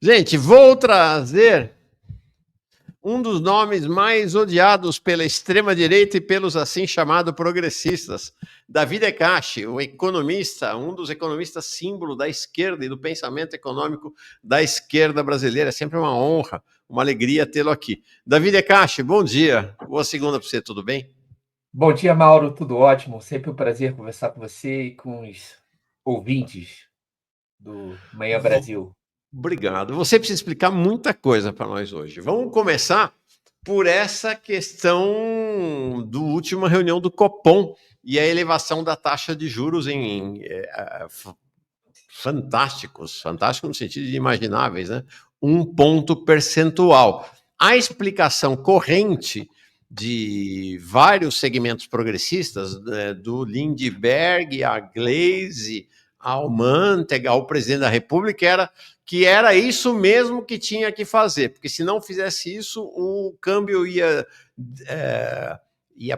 Gente, vou trazer um dos nomes mais odiados pela extrema-direita e pelos assim chamados progressistas. Davi Decache, o economista, um dos economistas símbolo da esquerda e do pensamento econômico da esquerda brasileira. É sempre uma honra, uma alegria tê-lo aqui. Davi Decache, bom dia. Boa segunda para você, tudo bem? Bom dia, Mauro. Tudo ótimo. Sempre um prazer conversar com você e com os ouvintes do Manhã Brasil. Obrigado. Você precisa explicar muita coisa para nós hoje. Vamos começar por essa questão do última reunião do Copom e a elevação da taxa de juros em fantásticos no sentido de imagináveis, né? 1 ponto percentual. A explicação corrente de vários segmentos progressistas, né, do Lindbergh, a Glaze, ao Mantega, ao presidente da República, era que era isso mesmo que tinha que fazer, porque se não fizesse isso, o câmbio ia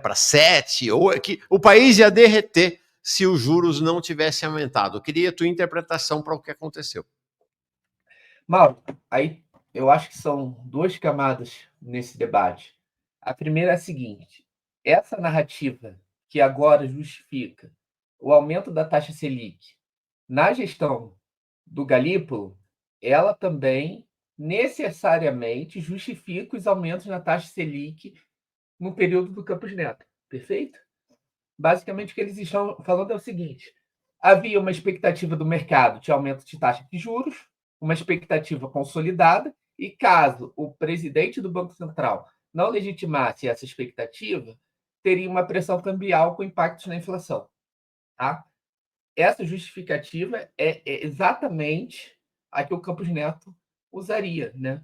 para 7, ou que o país ia derreter se os juros não tivessem aumentado. Eu queria a tua interpretação para o que aconteceu. Mauro, aí eu acho que são duas camadas nesse debate. A primeira é a seguinte: essa narrativa que agora justifica o aumento da taxa Selic na gestão do Galípolo, ela também necessariamente justifica os aumentos na taxa Selic no período do Campos Neto. Perfeito? Basicamente, o que eles estão falando é o seguinte: havia uma expectativa do mercado de aumento de taxa de juros, uma expectativa consolidada, e caso o presidente do Banco Central não legitimasse essa expectativa, teria uma pressão cambial com impactos na inflação. Tá? Essa justificativa é exatamente a que o Campos Neto usaria, né,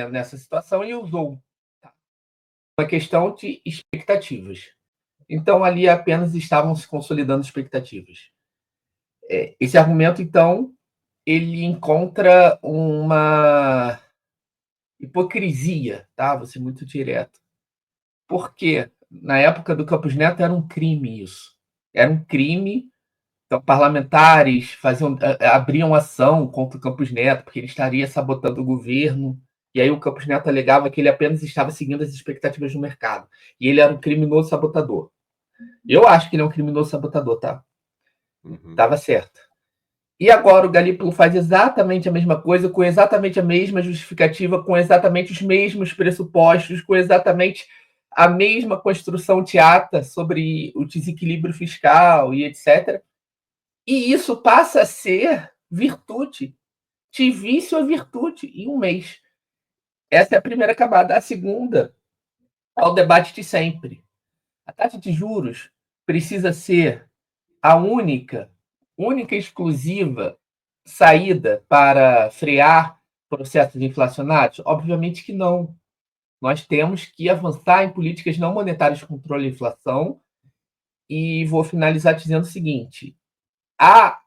nessa situação, e usou. Tá? Uma questão de expectativas. Então, ali apenas estavam se consolidando expectativas. Esse argumento, então, ele encontra uma hipocrisia, tá? Vou ser muito direto. Porque na época do Campos Neto era um crime isso. Era um crime. Então, parlamentares abriam ação contra o Campos Neto, porque ele estaria sabotando o governo. E aí o Campos Neto alegava que ele apenas estava seguindo as expectativas do mercado. E ele era um criminoso sabotador. Eu acho que ele é um criminoso sabotador, tá? Estava certo. E agora o Galípolo faz exatamente a mesma coisa, com exatamente a mesma justificativa, com exatamente os mesmos pressupostos, com exatamente a mesma construção teata sobre o desequilíbrio fiscal e etc. E isso passa a ser virtude, de vício a virtude, em um mês. Essa é a primeira camada. A segunda é o debate de sempre. A taxa de juros precisa ser a única e exclusiva saída para frear processos inflacionários? Obviamente que não. Nós temos que avançar em políticas não monetárias de controle da inflação. E vou finalizar dizendo o seguinte: a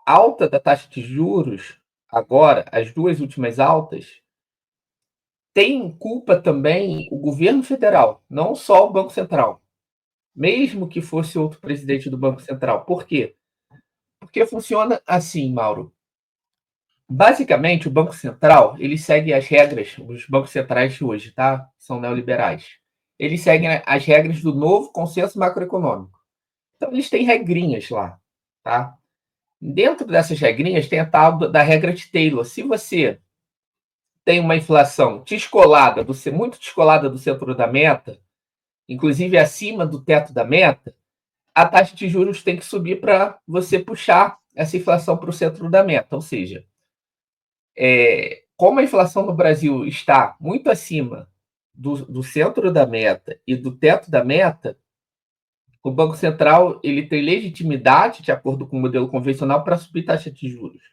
alta da taxa de juros, agora, as duas últimas altas, tem culpa também o governo federal, não só o Banco Central. Mesmo que fosse outro presidente do Banco Central. Por quê? Porque funciona assim, Mauro. Basicamente, o Banco Central, ele segue as regras, os bancos centrais de hoje, tá? São neoliberais. Eles seguem as regras do novo consenso macroeconômico. Então, eles têm regrinhas lá, tá? Dentro dessas regrinhas tem a tal da regra de Taylor. Se você tem uma inflação descolada, muito descolada do centro da meta, inclusive acima do teto da meta, a taxa de juros tem que subir para você puxar essa inflação para o centro da meta. Ou seja, como a inflação no Brasil está muito acima do centro da meta e do teto da meta, o Banco Central ele tem legitimidade, de acordo com o modelo convencional, para subir taxa de juros.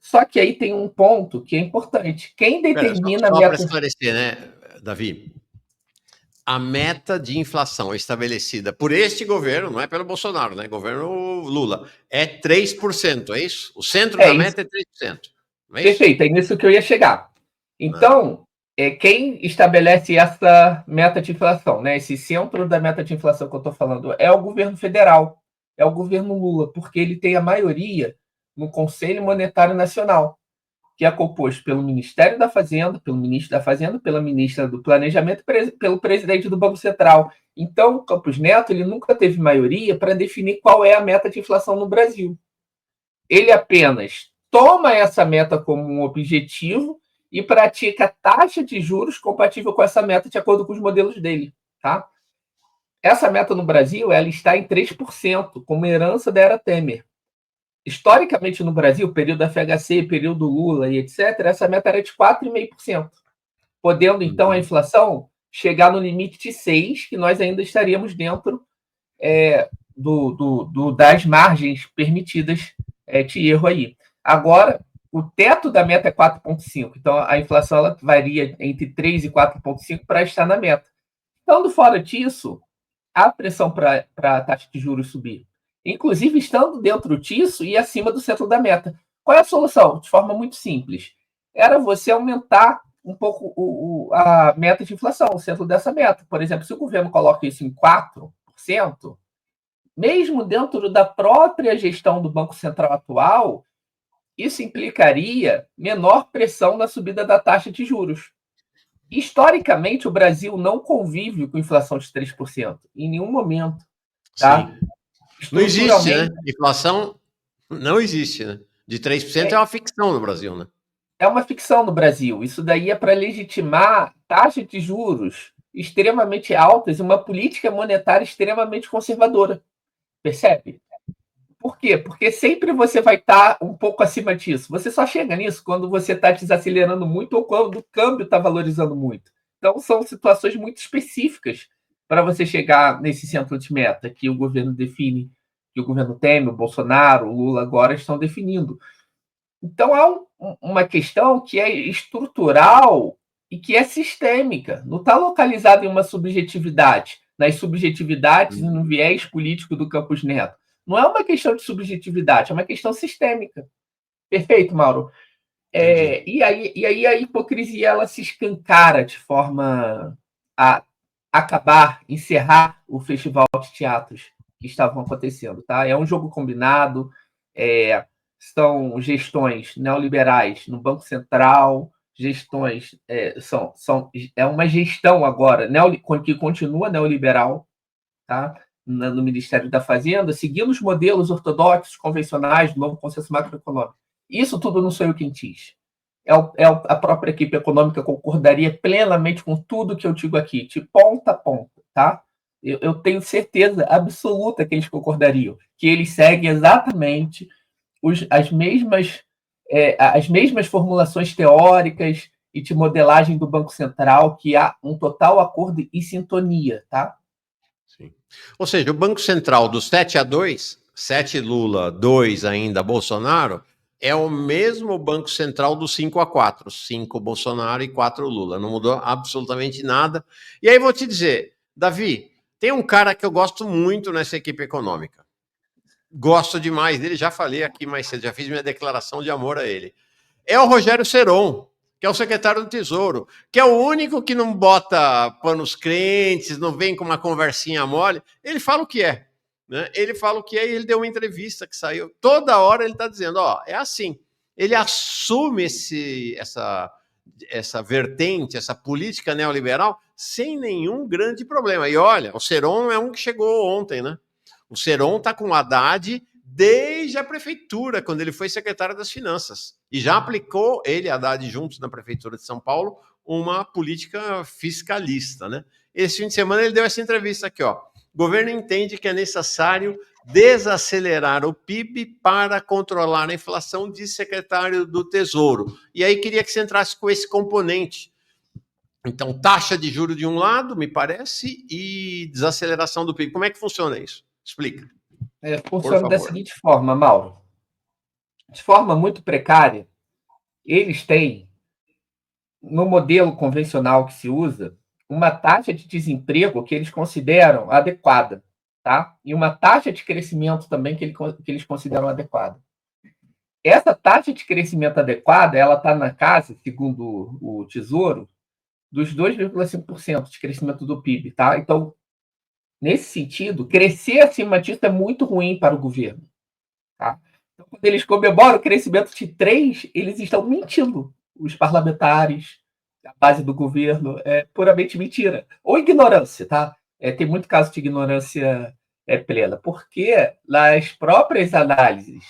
Só que aí tem um ponto que é importante. Quem determina a Só para meta... esclarecer, né, Davi? A meta de inflação estabelecida por este governo, não é pelo Bolsonaro, né? Governo Lula, é 3%, é isso? O centro É da isso. meta é 3%, não é isso? Perfeito, é nisso que eu ia chegar. Não. Então, quem estabelece essa meta de inflação, né? Esse centro da meta de inflação que eu estou falando, é o governo federal, é o governo Lula, porque ele tem a maioria no Conselho Monetário Nacional. que é composto pelo Ministério da Fazenda, pelo ministro da Fazenda, pela ministra do Planejamento e pelo presidente do Banco Central. Então, o Campos Neto ele nunca teve maioria para definir qual é a meta de inflação no Brasil. Ele apenas toma essa meta como um objetivo e pratica taxa de juros compatível com essa meta de acordo com os modelos dele. Tá? Essa meta no Brasil ela está em 3%, como herança da era Temer. Historicamente no Brasil, período da FHC, período Lula e etc., essa meta era de 4,5%, podendo então a inflação chegar no limite de 6%, que nós ainda estaríamos dentro das margens permitidas de erro aí. Agora, o teto da meta é 4,5%, então a inflação ela varia entre 3% e 4,5% para estar na meta. Estando fora disso, há pressão para a taxa de juros subir. Inclusive, estando dentro disso e acima do centro da meta. Qual é a solução? De forma muito simples. Era você aumentar um pouco a meta de inflação, o centro dessa meta. Por exemplo, se o governo coloca isso em 4%, mesmo dentro da própria gestão do Banco Central atual, isso implicaria menor pressão na subida da taxa de juros. Historicamente, o Brasil não convive com inflação de 3%, em nenhum momento. Tá? Sim. Não existe, né? Inflação não existe, né? De 3% é uma ficção no Brasil, né? É uma ficção no Brasil. Isso daí é para legitimar taxas de juros extremamente altas e uma política monetária extremamente conservadora. Percebe? Por quê? Porque sempre você vai estar um pouco acima disso. Você só chega nisso quando você está desacelerando muito ou quando o câmbio está valorizando muito. Então, são situações muito específicas para você chegar nesse centro de meta que o governo define, que o governo Temer, o Bolsonaro, o Lula agora estão definindo. Então, há uma questão que é estrutural e que é sistêmica. Não está localizada em uma subjetividade, nas subjetividades e no viés político do Campos Neto. Não é uma questão de subjetividade, é uma questão sistêmica. Perfeito, Mauro? E aí a hipocrisia ela se escancara de forma a acabar, encerrar o festival de teatros que estavam acontecendo. Tá? É um jogo combinado, são gestões neoliberais no Banco Central, gestões é uma gestão agora que continua neoliberal, tá? No Ministério da Fazenda, seguindo os modelos ortodoxos, convencionais do novo consenso macroeconômico. Isso tudo não sou eu quem diz. A própria equipe econômica concordaria plenamente com tudo que eu digo aqui, de ponta a ponta, tá? Eu tenho certeza absoluta que eles concordariam, que eles seguem exatamente as mesmas formulações teóricas e de modelagem do Banco Central, que há um total acordo e sintonia, tá? Sim. Ou seja, o Banco Central do 7-2, 7 Lula, 2 ainda Bolsonaro, é o mesmo Banco Central do 5-4, 5 Bolsonaro e 4 Lula. Não mudou absolutamente nada. E aí vou te dizer, Davi, tem um cara que eu gosto muito nessa equipe econômica. Gosto demais dele, já falei aqui mais cedo, já fiz minha declaração de amor a ele. É o Rogério Seron, que é o secretário do Tesouro, que é o único que não bota panos crentes, não vem com uma conversinha mole. Ele fala o que é. Né? Ele fala o que é e ele deu uma entrevista que saiu. Toda hora ele está dizendo, é assim. Ele assume essa vertente, essa política neoliberal, sem nenhum grande problema. E olha, o Seron é um que chegou ontem, né? O Seron está com o Haddad desde a prefeitura, quando ele foi secretário das Finanças. E já aplicou, ele e Haddad juntos na prefeitura de São Paulo, uma política fiscalista. Né? Esse fim de semana ele deu essa entrevista aqui. O governo entende que é necessário desacelerar o PIB para controlar a inflação, diz secretário do Tesouro. E aí queria que você entrasse com esse componente. Então, taxa de juros de um lado, me parece, e desaceleração do PIB. Como é que funciona isso? Explica. Funciona da seguinte forma, Mauro. De forma muito precária, eles têm, no modelo convencional que se usa, uma taxa de desemprego que eles consideram adequada, tá? E uma taxa de crescimento também que eles consideram adequada. Essa taxa de crescimento adequada, ela está na casa, segundo o Tesouro, dos 2,5% de crescimento do PIB, tá? Então, nesse sentido, crescer acima disso é muito ruim para o governo. Tá? Então, quando eles comemoram o crescimento de 3, eles estão mentindo. Os parlamentares, a base do governo, é puramente mentira. Ou ignorância, tá? Tem muito caso de ignorância plena. Porque nas próprias análises,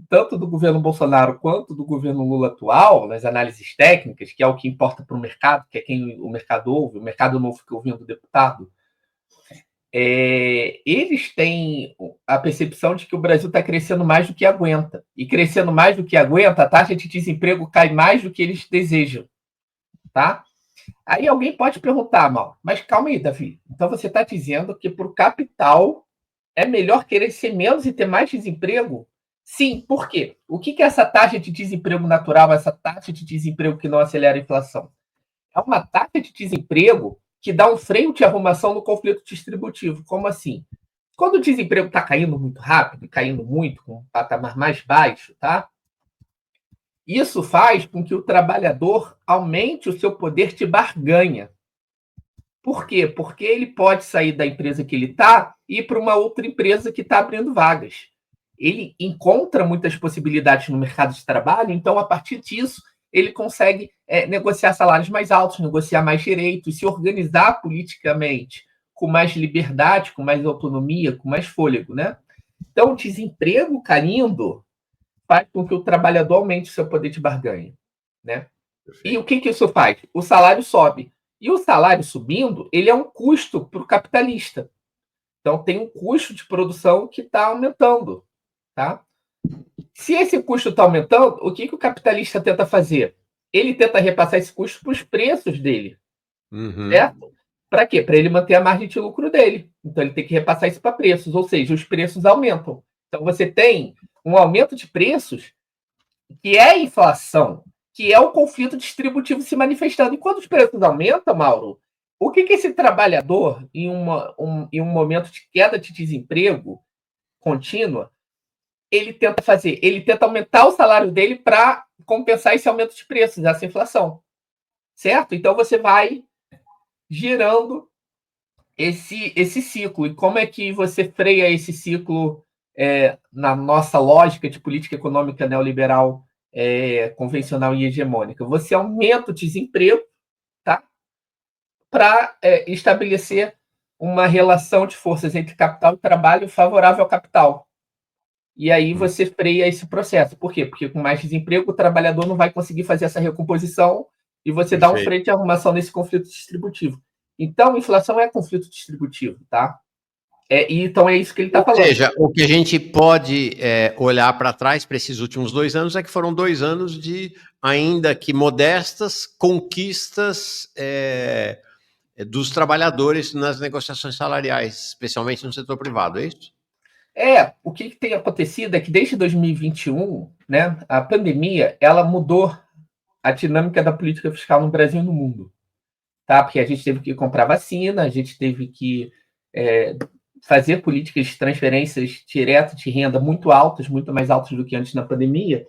tanto do governo Bolsonaro quanto do governo Lula atual, nas análises técnicas, que é o que importa para o mercado, que é quem o mercado ouve, o mercado não fica ouvindo o deputado, eles têm a percepção de que o Brasil está crescendo mais do que aguenta. E crescendo mais do que aguenta, a taxa de desemprego cai mais do que eles desejam. Tá? Aí alguém pode perguntar, Mal, mas calma aí, Davi. Então você está dizendo que para o capital é melhor crescer menos e ter mais desemprego? Sim, por quê? O que é essa taxa de desemprego natural, essa taxa de desemprego que não acelera a inflação? É uma taxa de desemprego que dá um freio de arrumação no conflito distributivo. Como assim? Quando o desemprego está caindo muito rápido, caindo muito, com um patamar mais baixo, tá? Isso faz com que o trabalhador aumente o seu poder de barganha. Por quê? Porque ele pode sair da empresa que ele está e ir para uma outra empresa que está abrindo vagas. Ele encontra muitas possibilidades no mercado de trabalho, então, a partir disso, ele consegue negociar salários mais altos, negociar mais direitos, se organizar politicamente com mais liberdade, com mais autonomia, com mais fôlego, né? Então, o desemprego caindo faz com que o trabalhador aumente o seu poder de barganha, né? E o que isso faz? O salário sobe. E o salário subindo, ele é um custo para o capitalista. Então, tem um custo de produção que está aumentando, tá? Se esse custo está aumentando, o que o capitalista tenta fazer? Ele tenta repassar esse custo para os preços dele, certo? Para quê? Para ele manter a margem de lucro dele. Então, ele tem que repassar isso para preços, ou seja, os preços aumentam. Então, você tem um aumento de preços que é a inflação, que é o conflito distributivo se manifestando. E quando os preços aumentam, Mauro, o que esse trabalhador, em um momento de queda de desemprego contínua, ele tenta fazer? Ele tenta aumentar o salário dele para compensar esse aumento de preços, essa inflação. Certo? Então você vai girando esse ciclo. E como é que você freia esse ciclo na nossa lógica de política econômica neoliberal convencional e hegemônica? Você aumenta o desemprego, tá? Para estabelecer uma relação de forças entre capital e trabalho favorável ao capital. E aí você freia esse processo. Por quê? Porque com mais desemprego, o trabalhador não vai conseguir fazer essa recomposição e você dá um freio de arrumação nesse conflito distributivo. Então, inflação é conflito distributivo, tá? Então é isso que ele está falando. Ou seja, o que a gente pode olhar para trás para esses últimos 2 anos é que foram 2 anos de, ainda que modestas, conquistas dos trabalhadores nas negociações salariais, especialmente no setor privado, é isso? O que tem acontecido é que desde 2021, né, a pandemia, ela mudou a dinâmica da política fiscal no Brasil e no mundo. Tá? Porque a gente teve que comprar vacina, a gente teve que fazer políticas de transferências diretas de renda muito altas, muito mais altas do que antes na pandemia,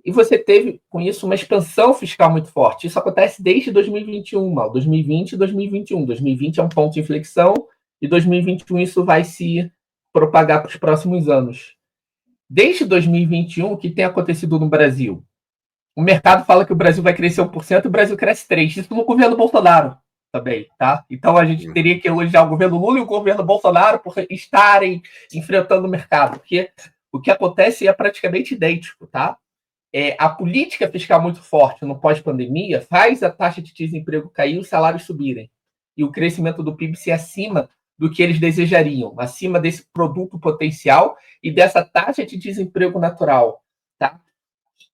e você teve, com isso, uma expansão fiscal muito forte. Isso acontece desde 2021, mal. 2020 e 2021. 2020 é um ponto de inflexão, e 2021 isso vai se propagar para os próximos anos. Desde 2021, o que tem acontecido no Brasil? O mercado fala que o Brasil vai crescer 1% e o Brasil cresce 3%. Isso no governo Bolsonaro também, tá? Então a gente teria que elogiar o governo Lula e o governo Bolsonaro por estarem enfrentando o mercado, porque o que acontece é praticamente idêntico, tá? A política fiscal muito forte no pós-pandemia faz a taxa de desemprego cair e os salários subirem. E o crescimento do PIB ser acima do que eles desejariam, acima desse produto potencial e dessa taxa de desemprego natural, tá?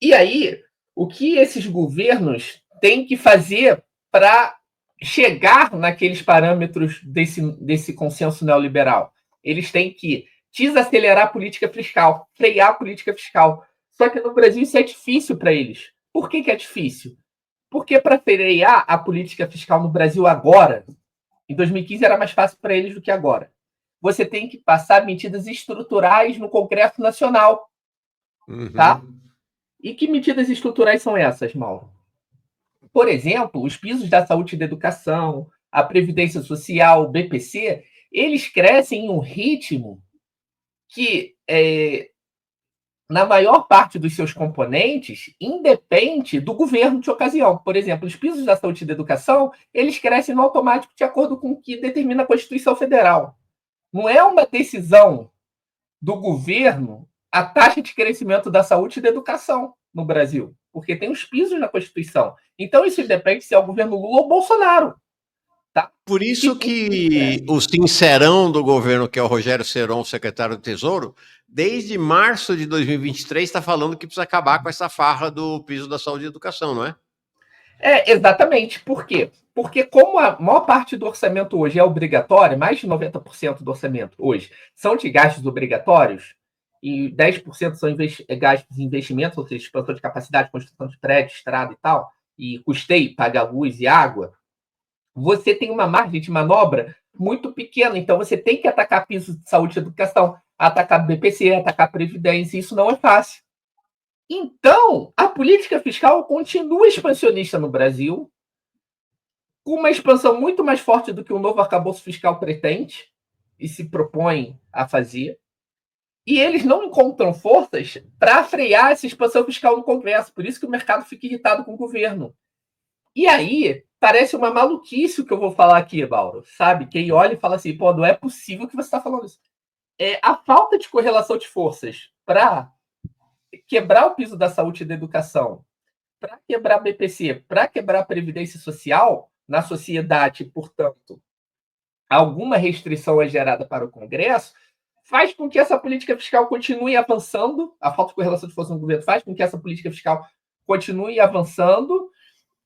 E aí, o que esses governos têm que fazer para chegar naqueles parâmetros desse consenso neoliberal? Eles têm que desacelerar a política fiscal, frear a política fiscal. Só que no Brasil isso é difícil para eles. Por que é difícil? Porque para frear a política fiscal no Brasil agora, em 2015 era mais fácil para eles do que agora. Você tem que passar medidas estruturais no Congresso Nacional. Tá? E que medidas estruturais são essas, Mauro? Por exemplo, os pisos da saúde e da educação, a Previdência Social, o BPC, eles crescem em um ritmo que na maior parte dos seus componentes, independe do governo de ocasião. Por exemplo, os pisos da saúde e da educação, eles crescem no automático de acordo com o que determina a Constituição Federal. Não é uma decisão do governo a taxa de crescimento da saúde e da educação no Brasil, porque tem os pisos na Constituição. Então, isso depende se é o governo Lula ou Bolsonaro. Tá? Por isso que o sincerão do governo, que é o Rogério Ceron, secretário do Tesouro, desde março de 2023 está falando que precisa acabar com essa farra do piso da saúde e educação, não é? Exatamente. Por quê? Porque como a maior parte do orçamento hoje é obrigatório, mais de 90% do orçamento hoje são de gastos obrigatórios, e 10% são gastos de investimentos, ou seja, expansão de capacidade, construção de prédio, estrada e tal, e custeio, pagar luz e água, você tem uma margem de manobra muito pequena. Então, você tem que atacar piso de saúde e educação, atacar BPC, atacar Previdência, e isso não é fácil. Então, a política fiscal continua expansionista no Brasil, com uma expansão muito mais forte do que o novo arcabouço fiscal pretende e se propõe a fazer. E eles não encontram forças para frear essa expansão fiscal no Congresso. Por isso que o mercado fica irritado com o governo. E aí, parece uma maluquice o que eu vou falar aqui, Mauro. Sabe? Quem olha e fala assim, pô, não é possível que você está falando isso. A falta de correlação de forças para quebrar o piso da saúde e da educação, para quebrar a BPC, para quebrar a Previdência Social na sociedade, portanto, alguma restrição é gerada para o Congresso, faz com que essa política fiscal continue avançando, a falta de correlação de força no governo faz com que essa política fiscal continue avançando,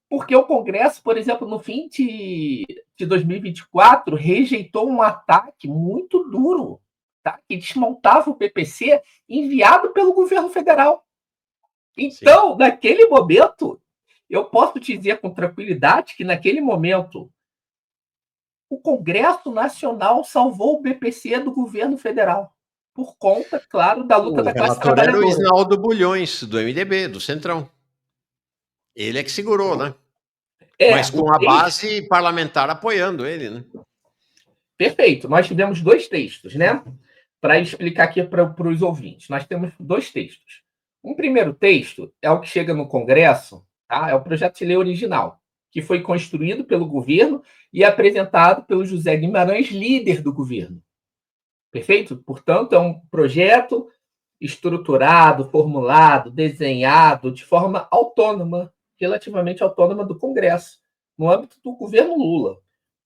porque o Congresso, por exemplo, no fim de 2024, rejeitou um ataque muito duro, tá? Que desmontava o PPC enviado pelo governo federal. Então, sim, naquele momento, eu posso te dizer com tranquilidade que naquele momento o Congresso Nacional salvou o BPC do governo federal, por conta, claro, da luta da classe trabalhadora. O relator era o Isnaldo Bulhões, do MDB, do Centrão. Ele é que segurou, né? Mas com a base parlamentar apoiando ele, né? Perfeito. Nós tivemos 2 textos, né? Para explicar aqui para os ouvintes. Nós temos 2 textos. Um primeiro texto é o que chega no Congresso, tá? É o projeto de lei original, que foi construído pelo governo e apresentado pelo José Guimarães, líder do governo. Perfeito? Portanto, é um projeto estruturado, formulado, desenhado de forma autônoma, relativamente autônoma do Congresso, no âmbito do governo Lula.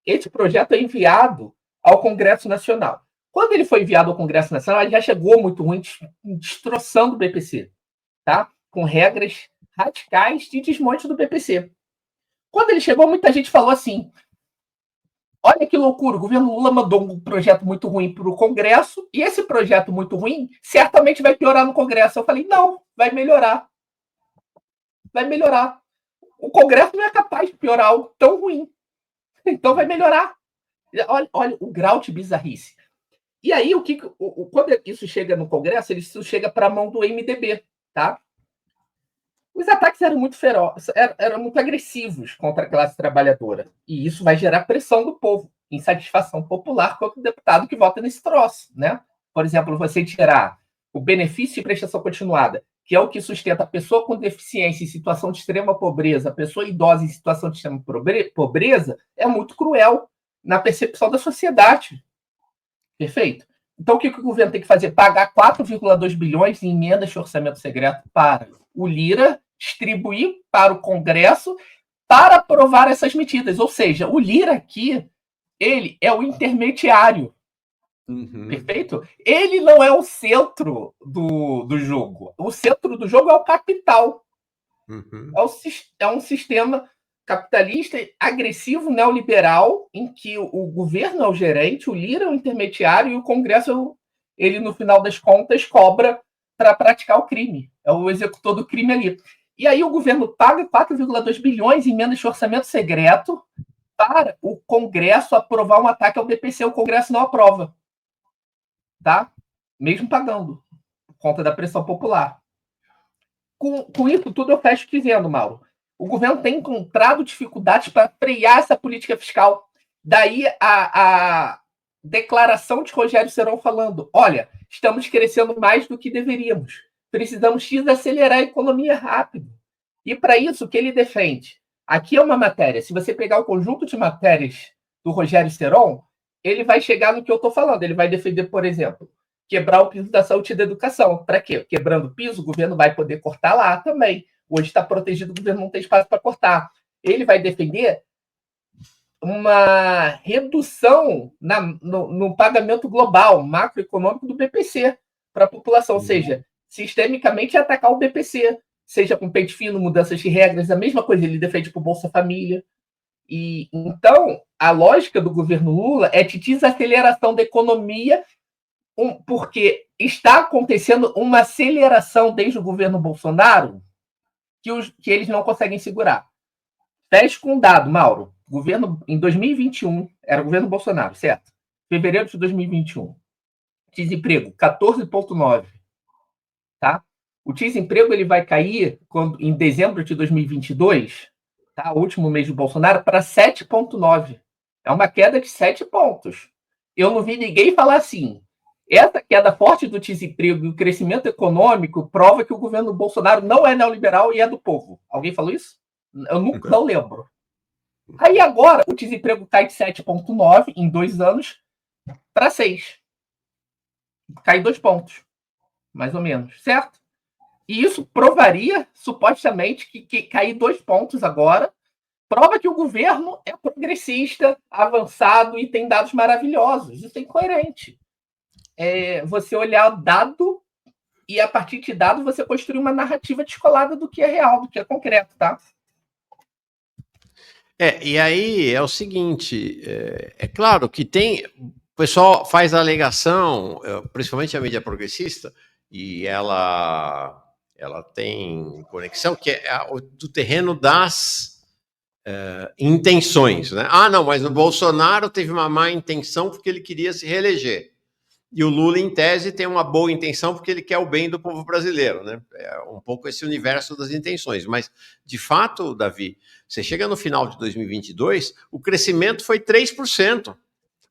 Esse projeto é enviado ao Congresso Nacional. Quando ele foi enviado ao Congresso Nacional, ele já chegou muito ruim, destroçando o BPC, tá? Com regras radicais de desmonte do BPC. Quando ele chegou, muita gente falou assim, olha que loucura, o governo Lula mandou um projeto muito ruim para o Congresso, e esse projeto muito ruim certamente vai piorar no Congresso. Eu falei, não, vai melhorar. Vai melhorar. O Congresso não é capaz de piorar algo tão ruim. Então vai melhorar. Olha o grau de bizarrice. E aí, quando isso chega no Congresso, isso chega para a mão do MDB, tá? Os ataques eram muito ferozes, eram muito agressivos contra a classe trabalhadora. E isso vai gerar pressão do povo, insatisfação popular contra o deputado que vota nesse troço, né? Por exemplo, você tirar o benefício de prestação continuada, que é o que sustenta a pessoa com deficiência em situação de extrema pobreza, a pessoa idosa em situação de extrema pobreza, é muito cruel na percepção da sociedade. Perfeito? Então, o que o governo tem que fazer? Pagar 4,2 bilhões em emendas de orçamento secreto para o Lira distribuir para o Congresso para aprovar essas medidas. Ou seja, o Lira aqui, ele é o intermediário. Uhum. Perfeito? Ele não é o centro do jogo. O centro do jogo é o capital. Uhum. É um sistema capitalista, agressivo, neoliberal, em que o governo é o gerente, o Lira é o intermediário e o Congresso, ele, no final das contas, cobra para praticar o crime. É o executor do crime ali. E aí o governo paga 4,2 bilhões em emendas de orçamento secreto para o Congresso aprovar um ataque ao BPC. O Congresso não aprova. Tá? Mesmo pagando, por conta da pressão popular. Com isso tudo, eu fecho dizendo, Mauro, o governo tem encontrado dificuldades para frear essa política fiscal. Daí a declaração de Rogério Ceron falando, olha, estamos crescendo mais do que deveríamos. precisamos desacelerar a economia rápido. E para isso, o que ele defende? Aqui é uma matéria. Se você pegar o conjunto de matérias do Rogério Seron, ele vai chegar no que eu estou falando. Ele vai defender, por exemplo, quebrar o piso da saúde e da educação. Para quê? Quebrando o piso, o governo vai poder cortar lá também. Hoje está protegido, o governo não tem espaço para cortar. Ele vai defender uma redução no pagamento global, macroeconômico do BPC para a população, ou seja, sistemicamente atacar o BPC, seja com pente fino, mudanças de regras, a mesma coisa ele defende para o Bolsa Família. E então, a lógica do governo Lula é de desaceleração da economia, porque está acontecendo uma aceleração desde o governo Bolsonaro que eles não conseguem segurar. Feche com um dado, Mauro. Governo em 2021, era o governo Bolsonaro, certo? Fevereiro de 2021. Desemprego, 14,9. Tá? O desemprego ele vai cair em dezembro de 2022, tá? O último mês do Bolsonaro, para 7,9. É uma queda de 7 pontos. Eu não vi ninguém falar assim. Essa queda forte do desemprego e o crescimento econômico prova que o governo Bolsonaro não é neoliberal e é do povo. Alguém falou isso? Eu não lembro. Aí agora o desemprego cai de 7,9 em 2 anos para 6. Cai 2 pontos, mais ou menos, certo? E isso provaria, supostamente, que cair 2 pontos agora prova que o governo é progressista, avançado e tem dados maravilhosos. Isso é incoerente. Você olhar o dado e, a partir de dado, você construir uma narrativa descolada do que é real, do que é concreto, tá? E aí é o seguinte, é claro que o pessoal faz a alegação, principalmente a mídia progressista, e ela tem conexão, que é do terreno das intenções, né? Ah, não, mas o Bolsonaro teve uma má intenção porque ele queria se reeleger. E o Lula, em tese, tem uma boa intenção porque ele quer o bem do povo brasileiro, né? É um pouco esse universo das intenções. Mas, de fato, Davi, você chega no final de 2022, o crescimento foi 3%.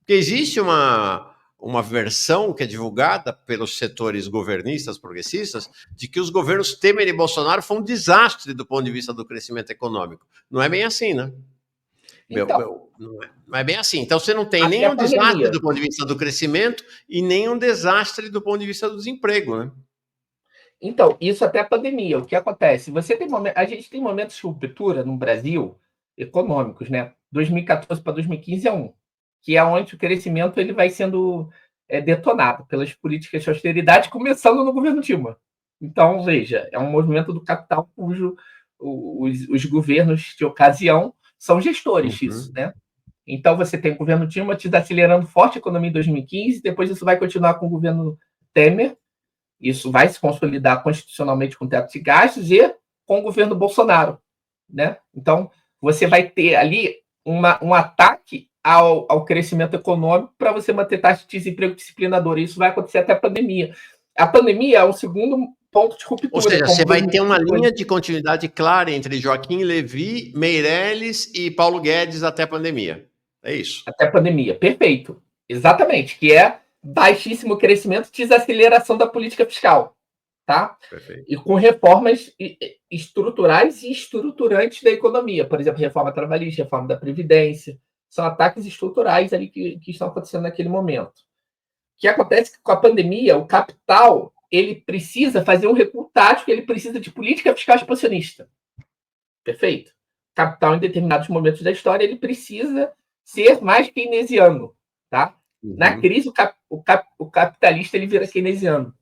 Porque existe uma versão que é divulgada pelos setores governistas, progressistas, de que os governos Temer e Bolsonaro foram um desastre do ponto de vista do crescimento econômico. Não é bem assim, né? Então, não é bem assim. Então, você não tem nem um desastre do ponto de vista do crescimento e nem um desastre do ponto de vista do desemprego, né? Então, isso até a pandemia. O que acontece? A gente tem momentos de ruptura no Brasil econômicos, né? 2014 para 2015 é um, que é onde o crescimento ele vai sendo detonado pelas políticas de austeridade, começando no governo Dilma. Então, veja, é um movimento do capital cujo os governos de ocasião são gestores disso, né? Então, você tem o governo Dilma desacelerando forte a economia em 2015, depois isso vai continuar com o governo Temer, isso vai se consolidar constitucionalmente com o teto de gastos e com o governo Bolsonaro, né? Então, você vai ter ali um ataque ao crescimento econômico para você manter taxa de desemprego disciplinadora. Isso vai acontecer até a pandemia. A pandemia é um segundo ponto de ruptura. Ou seja, você vai ter uma linha de continuidade clara entre Joaquim Levy, Meirelles e Paulo Guedes até a pandemia. É isso. Até a pandemia, perfeito. Exatamente, que é baixíssimo crescimento, desaceleração da política fiscal, tá? Perfeito. E com reformas estruturais e estruturantes da economia, por exemplo, reforma trabalhista, reforma da Previdência, são ataques estruturais ali que estão acontecendo naquele momento. O que acontece com a pandemia, o capital, ele precisa fazer um recuo tático, ele precisa de política fiscal expansionista. Perfeito? O capital, em determinados momentos da história, ele precisa ser mais keynesiano, tá? Na crise, o capitalista ele vira keynesiano.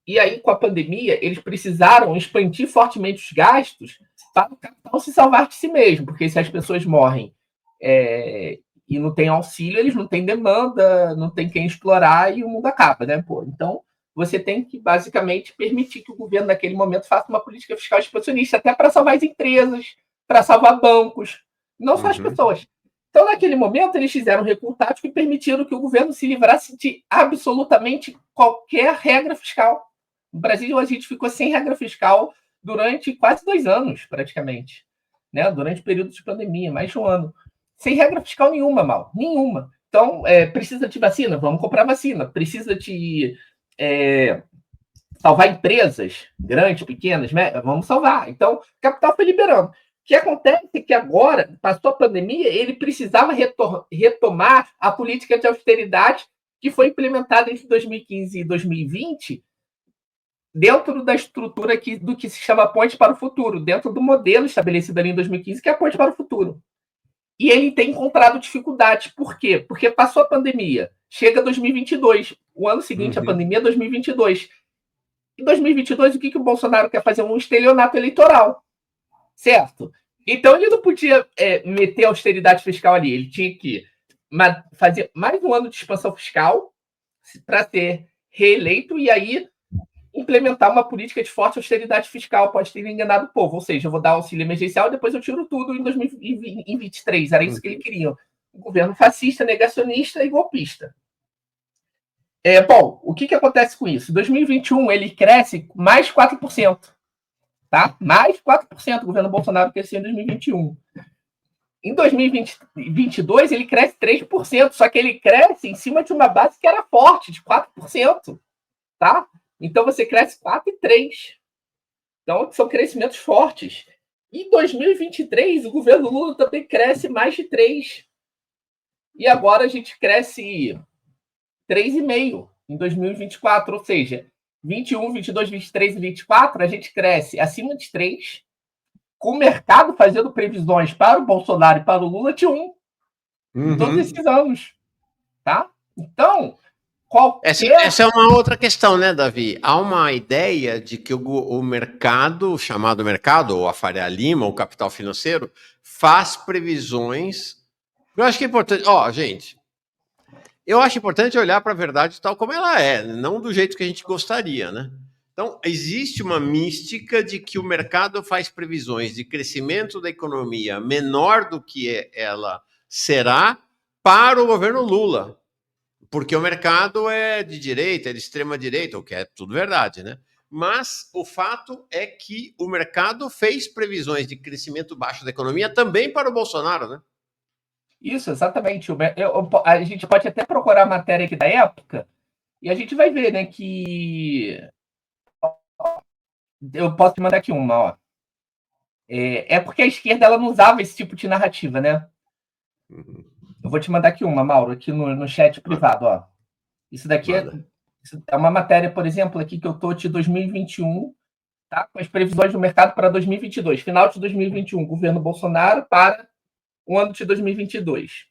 E aí, com a pandemia, eles precisaram expandir fortemente os gastos para o capital se salvar de si mesmo, porque se as pessoas morrem e não tem auxílio, eles não têm demanda, não tem quem explorar e o mundo acaba, né? Pô, então, você tem que, basicamente, permitir que o governo, naquele momento, faça uma política fiscal expansionista, até para salvar as empresas, para salvar bancos, não só as pessoas. Então, naquele momento, eles fizeram um recuo tático e permitiram que o governo se livrasse de absolutamente qualquer regra fiscal. No Brasil, a gente ficou sem regra fiscal durante quase 2 anos, praticamente, né? Durante o período de pandemia, mais de um ano. Sem regra fiscal nenhuma, Mal. Nenhuma. Então, precisa de vacina? Vamos comprar vacina. Precisa de salvar empresas grandes, pequenas, vamos salvar. Então, o capital foi liberando. O que acontece é que agora, passou a pandemia, ele precisava retomar a política de austeridade que foi implementada entre 2015 e 2020 dentro da estrutura do que se chama Ponte para o Futuro, dentro do modelo estabelecido ali em 2015, que é a Ponte para o Futuro. E ele tem encontrado dificuldades. Por quê? Porque passou a pandemia, chega 2022, o ano seguinte à pandemia, 2022. Em 2022, o que o Bolsonaro quer fazer? Um estelionato eleitoral, certo? Então, ele não podia meter austeridade fiscal ali. Ele tinha que fazer mais um ano de expansão fiscal para ser reeleito e aí implementar uma política de forte austeridade fiscal. Pode ter enganado o povo. Ou seja, eu vou dar auxílio emergencial e depois eu tiro tudo em 2023. Era isso que ele queria. Um governo fascista, negacionista e golpista. Bom, o que acontece com isso? Em 2021, ele cresce mais 4%. Tá? Mais 4% o governo Bolsonaro cresceu em 2021. Em 2022, ele cresce 3%, só que ele cresce em cima de uma base que era forte, de 4%. Tá? Então, você cresce 4 e 3. Então, são crescimentos fortes. Em 2023, o governo Lula também cresce mais de 3. E agora a gente cresce 3,5 em 2024, ou seja, 21, 22, 23 e 24, a gente cresce acima de 3, com o mercado fazendo previsões para o Bolsonaro e para o Lula de 1 em todos esses anos. Tá? Então, essa é uma outra questão, né, Davi? Há uma ideia de que o mercado, chamado mercado, ou a Faria Lima, o capital financeiro, faz previsões. Eu acho que é importante. Gente, eu acho importante olhar para a verdade tal como ela é, não do jeito que a gente gostaria, né? Então, existe uma mística de que o mercado faz previsões de crescimento da economia menor do que ela será para o governo Lula. Porque o mercado é de direita, é de extrema direita, o que é tudo verdade, né? Mas o fato é que o mercado fez previsões de crescimento baixo da economia também para o Bolsonaro, né? Isso, exatamente. A gente pode até procurar a matéria aqui da época e a gente vai ver, né, que... Eu posso te mandar aqui uma, ó. Porque a esquerda ela não usava esse tipo de narrativa, né? Eu vou te mandar aqui uma, Mauro, aqui no chat privado, ó. Isso daqui é uma matéria, por exemplo, aqui que eu tô de 2021, tá? Com as previsões do mercado para 2022, final de 2021, governo Bolsonaro para o ano de 2022,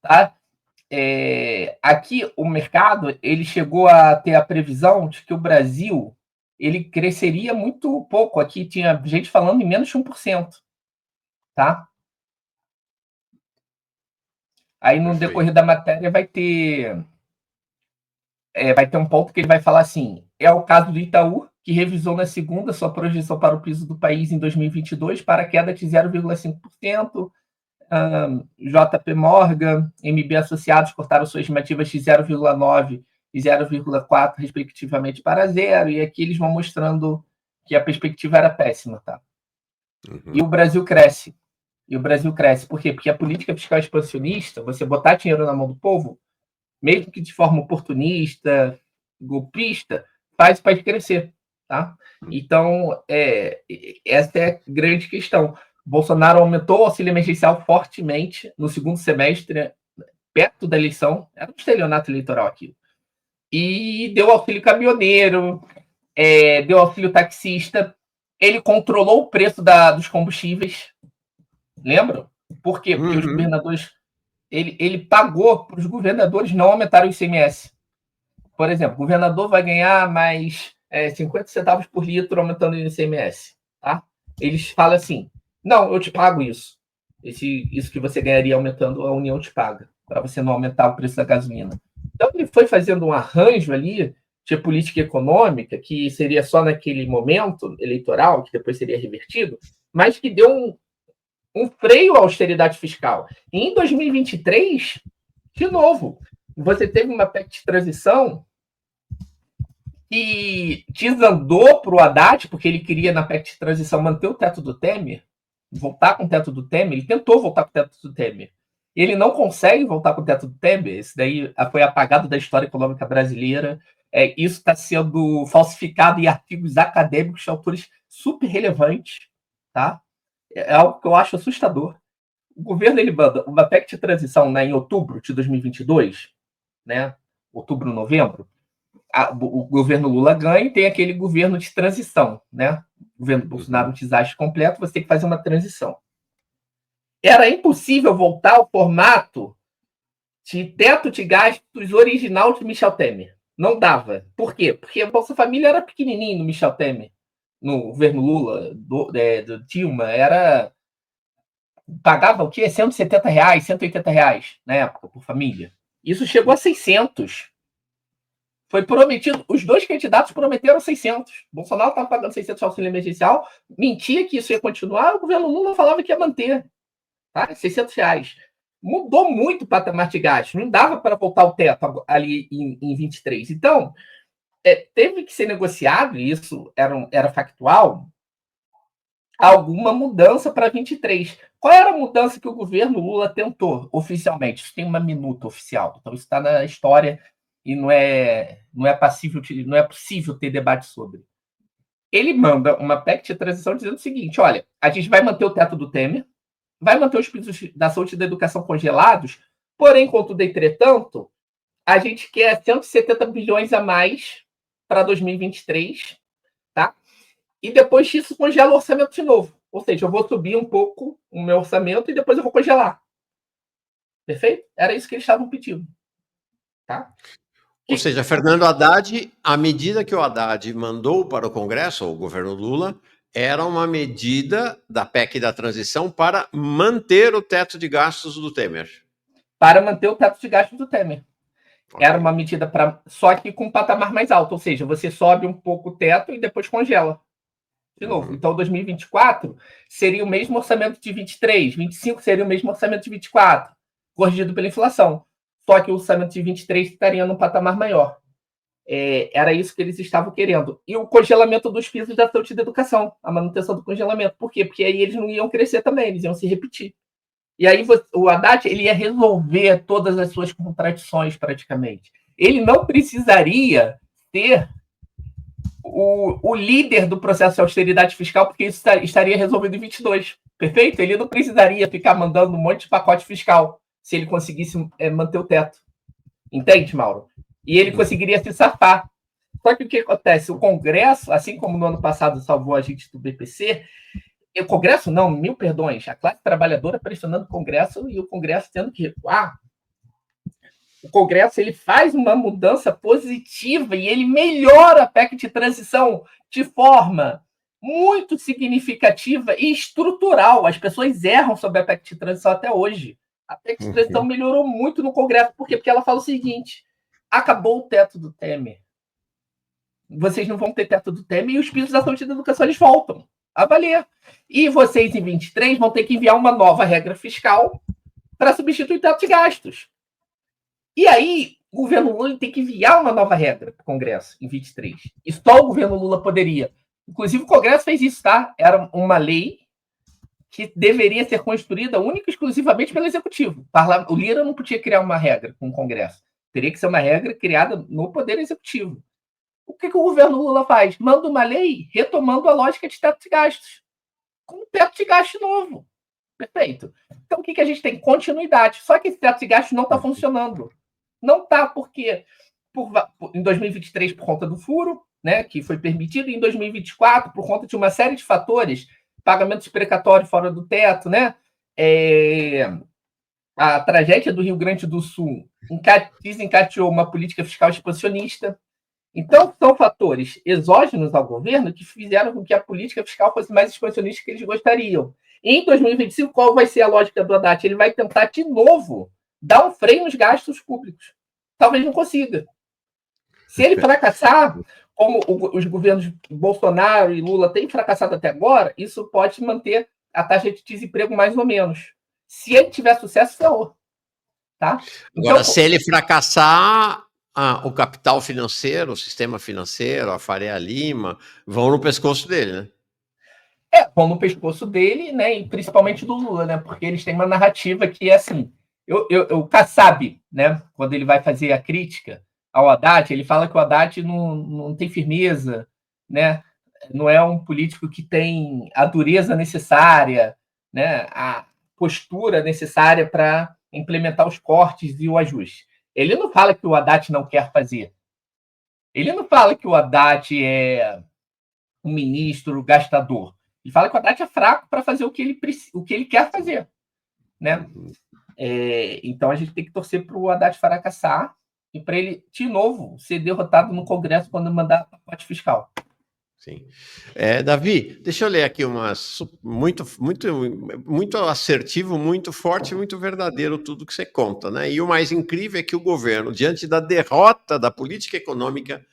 tá? Aqui o mercado ele chegou a ter a previsão de que o Brasil ele cresceria muito pouco. Aqui tinha gente falando em menos de 1%, tá? Aí no decorrer da matéria vai ter um ponto que ele vai falar assim: é o caso do Itaú, que revisou na segunda sua projeção para o piso do país em 2022 para queda de 0,5%. JP Morgan, MB Associados cortaram suas estimativas de 0,9% e 0,4%, respectivamente, para 0%. E aqui eles vão mostrando que a perspectiva era péssima. Tá? E o Brasil cresce. Por quê? Porque a política fiscal expansionista, você botar dinheiro na mão do povo, mesmo que de forma oportunista, golpista, faz o país crescer. Tá? Então, essa é a grande questão. Bolsonaro aumentou o auxílio emergencial fortemente no segundo semestre, perto da eleição. Era um estelionato eleitoral aquilo. E deu auxílio caminhoneiro, deu auxílio taxista. Ele controlou o preço dos combustíveis. Lembram? Por quê? Porque os governadores... Ele pagou para os governadores não aumentarem o ICMS. Por exemplo, o governador vai ganhar mais 50 centavos por litro aumentando o ICMS. Tá? Eles falam assim: não, eu te pago isso. Isso que você ganharia aumentando, a União te paga, para você não aumentar o preço da gasolina. Então, ele foi fazendo um arranjo ali de política econômica, que seria só naquele momento eleitoral, que depois seria revertido, mas que deu um freio à austeridade fiscal. E em 2023, de novo, você teve uma PEC de transição que desandou para o Haddad, porque ele queria, na PEC de transição, manter o teto do Temer, voltar com o teto do Temer. Ele tentou voltar com o teto do Temer. Ele não consegue voltar com o teto do Temer. Isso daí foi apagado da história econômica brasileira. Isso está sendo falsificado em artigos acadêmicos de autores super relevantes, tá? É algo que eu acho assustador. O governo ele manda uma PEC de transição, né, em outubro de 2022, né? Outubro, novembro. O governo Lula ganha e tem aquele governo de transição, né? O governo Bolsonaro, um desastre completo, você tem que fazer uma transição. Era impossível voltar ao formato de teto de gastos original de Michel Temer. Não dava. Por quê? Porque a Bolsa Família era pequenininho no Michel Temer. No governo Lula, do Dilma, pagava o quê? R$170, R$180 na época, por família. Isso chegou a 600. Foi prometido, os dois candidatos prometeram 600. Bolsonaro estava pagando 600 auxílio emergencial, mentia que isso ia continuar, o governo Lula falava que ia manter. Tá? R$600. Mudou muito o patamar de gastos, não dava para voltar ao teto ali em 23. Então, teve que ser negociado, e isso era factual, alguma mudança para 23. Qual era a mudança que o governo Lula tentou oficialmente? Isso tem uma minuta oficial, então isso está na história e não é possível ter debate sobre. Ele manda uma PEC de transição dizendo o seguinte: olha, a gente vai manter o teto do Temer, vai manter os pisos da saúde e da educação congelados, porém, contudo, entretanto, a gente quer 170 bilhões a mais para 2023, tá? E depois disso congela o orçamento de novo. Ou seja, eu vou subir um pouco o meu orçamento e depois eu vou congelar. Perfeito? Era isso que eles estavam pedindo. Tá? Ou seja, Fernando Haddad, a medida que o Haddad mandou para o Congresso, ou o governo Lula, era uma medida da PEC da transição para manter o teto de gastos do Temer. Para manter o teto de gastos do Temer. Okay. Era uma medida só que com um patamar mais alto, ou seja, você sobe um pouco o teto e depois congela. De novo. Então, 2024 seria o mesmo orçamento de 23, 25 seria o mesmo orçamento de 24, corrigido pela inflação. Só que o orçamento de 23 estaria num patamar maior. Era isso que eles estavam querendo. E o congelamento dos pisos da saúde e da educação, a manutenção do congelamento. Por quê? Porque aí eles não iam crescer também, eles iam se repetir. E aí o Haddad ele ia resolver todas as suas contradições, praticamente. Ele não precisaria ter o líder do processo de austeridade fiscal, porque isso estaria resolvido em 22. Perfeito? Ele não precisaria ficar mandando um monte de pacote fiscal se ele conseguisse manter o teto. Entende, Mauro? E ele conseguiria se safar. Só que o que acontece? O Congresso, assim como no ano passado salvou a gente do BPC, o Congresso não, 1000 perdões, a classe trabalhadora pressionando o Congresso e o Congresso tendo que recuar. O Congresso ele faz uma mudança positiva e ele melhora a PEC de transição de forma muito significativa e estrutural. As pessoas erram sobre a PEC de transição até hoje. A PEC de transição melhorou muito no Congresso. Por quê? Porque ela fala o seguinte: acabou o teto do Temer. Vocês não vão ter teto do Temer e os pisos da saúde e da educação eles voltam a valer. E vocês, em 23, vão ter que enviar uma nova regra fiscal para substituir o teto de gastos. E aí, o governo Lula tem que enviar uma nova regra para o Congresso em 23. E só o governo Lula poderia. Inclusive, o Congresso fez isso, tá? Era uma lei que deveria ser construída única e exclusivamente pelo Executivo. O Lira não podia criar uma regra com o Congresso. Teria que ser uma regra criada no Poder Executivo. O que o governo Lula faz? Manda uma lei retomando a lógica de teto de gastos. Com um teto de gasto novo. Perfeito. Então, o que a gente tem? Continuidade. Só que esse teto de gastos não está funcionando. Não está, porque em 2023, por conta do furo, né, que foi permitido, e em 2024, por conta de uma série de fatores, pagamentos precatórios fora do teto, né, a tragédia do Rio Grande do Sul desencadeou uma política fiscal expansionista. Então, são fatores exógenos ao governo que fizeram com que a política fiscal fosse mais expansionista que eles gostariam. Em 2025, qual vai ser a lógica do Haddad? Ele vai tentar, de novo, dar um freio nos gastos públicos. Talvez não consiga. Se ele fracassar, como os governos Bolsonaro e Lula têm fracassado até agora, isso pode manter a taxa de desemprego mais ou menos. Se ele tiver sucesso, ferrou. Tá? Agora, então, se ele fracassar, o capital financeiro, o sistema financeiro, a Faria Lima, vão no pescoço dele, né? Vão no pescoço dele, né? E principalmente do Lula, né? Porque eles têm uma narrativa que é assim. O Kassab, né? Quando ele vai fazer a crítica ao Haddad, ele fala que o Haddad não tem firmeza, né? Não é um político que tem a dureza necessária, né? A postura necessária para implementar os cortes e o ajuste. Ele não fala que o Haddad não quer fazer. Ele não fala que o Haddad é um ministro gastador. Ele fala que o Haddad é fraco para fazer o que ele quer fazer, né? Então a gente tem que torcer para o Haddad fracassar e para ele, de novo, ser derrotado no Congresso quando mandar pacote fiscal. Sim. Davi, deixa eu ler aqui muito assertivo, muito forte, muito verdadeiro tudo que você conta, né? E o mais incrível é que o governo, diante da derrota da política econômica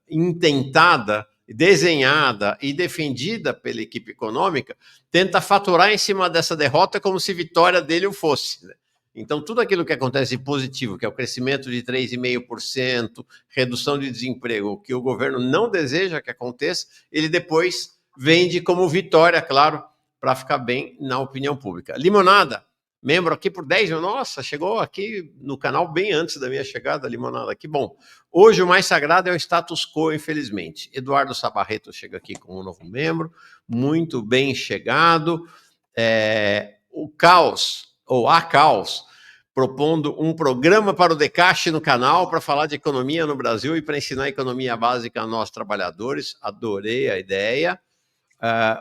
intentada, desenhada e defendida pela equipe econômica, tenta faturar em cima dessa derrota como se vitória dele o fosse, né? Então, tudo aquilo que acontece positivo, que é o crescimento de 3,5%, redução de desemprego, que o governo não deseja que aconteça, ele depois vende como vitória, claro, para ficar bem na opinião pública. Limonada, membro aqui por 10 mil. Nossa, chegou aqui no canal bem antes da minha chegada, Limonada. Que bom. Hoje o mais sagrado é o status quo, infelizmente. Eduardo Sabarreto chega aqui como um novo membro. Muito bem chegado. O caos, ou a caos, propondo um programa para o Decache no canal para falar de economia no Brasil e para ensinar economia básica a nós trabalhadores. Adorei a ideia.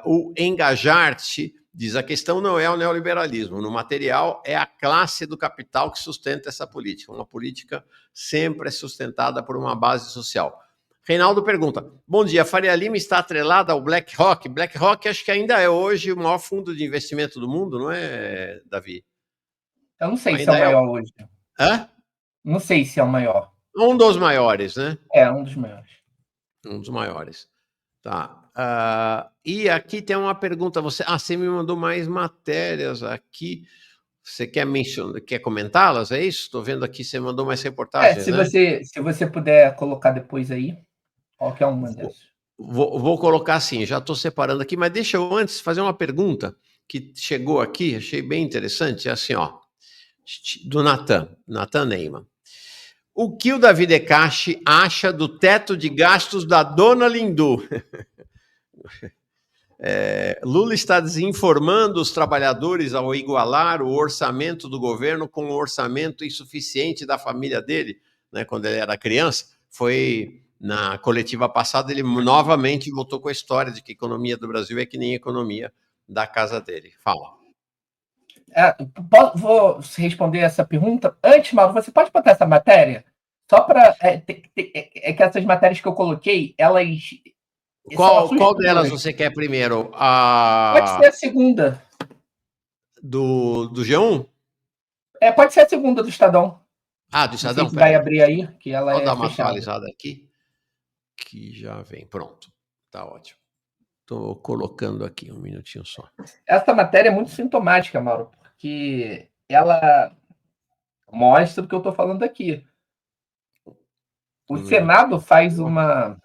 O Engajarte diz: a questão não é o neoliberalismo, no material é a classe do capital que sustenta essa política. Uma política sempre é sustentada por uma base social. Reinaldo pergunta: bom dia, Faria Lima está atrelada ao BlackRock? BlackRock acho que ainda é hoje o maior fundo de investimento do mundo, não é, Davi? Eu não sei se é o maior hoje. Hã? Não sei se é o maior. Um dos maiores, né? Um dos maiores. Um dos maiores. Tá. E aqui tem uma pergunta. Você me mandou mais matérias aqui. Você quer mencionar, quer comentá-las? É isso? Estou vendo aqui, você mandou mais reportagens, se né? se você puder colocar depois aí, qualquer uma dessas. Vou colocar assim, já estou separando aqui, mas deixa eu antes fazer uma pergunta que chegou aqui, achei bem interessante, é assim, ó, do Natan Neyman. O que o Davi Decache acha do teto de gastos da dona Lindu? Lula está desinformando os trabalhadores ao igualar o orçamento do governo com o orçamento insuficiente da família dele, né, quando ele era criança. Foi na coletiva passada, ele novamente voltou com a história de que a economia do Brasil é que nem a economia da casa dele. Fala. Vou responder essa pergunta. Antes, Mauro, você pode botar essa matéria? Só para... que essas matérias que eu coloquei, elas... Qual delas você quer primeiro? Pode ser a segunda. Do G1? Pode ser a segunda do Estadão. Do Estadão? Não sei se vai abrir aí, que ela Vou é dar uma fechada. atualizada aqui, que já vem. Pronto. Tá ótimo. Estou colocando aqui, um minutinho só. Essa matéria é muito sintomática, Mauro, porque ela mostra o que eu estou falando aqui. O Senado faz uma...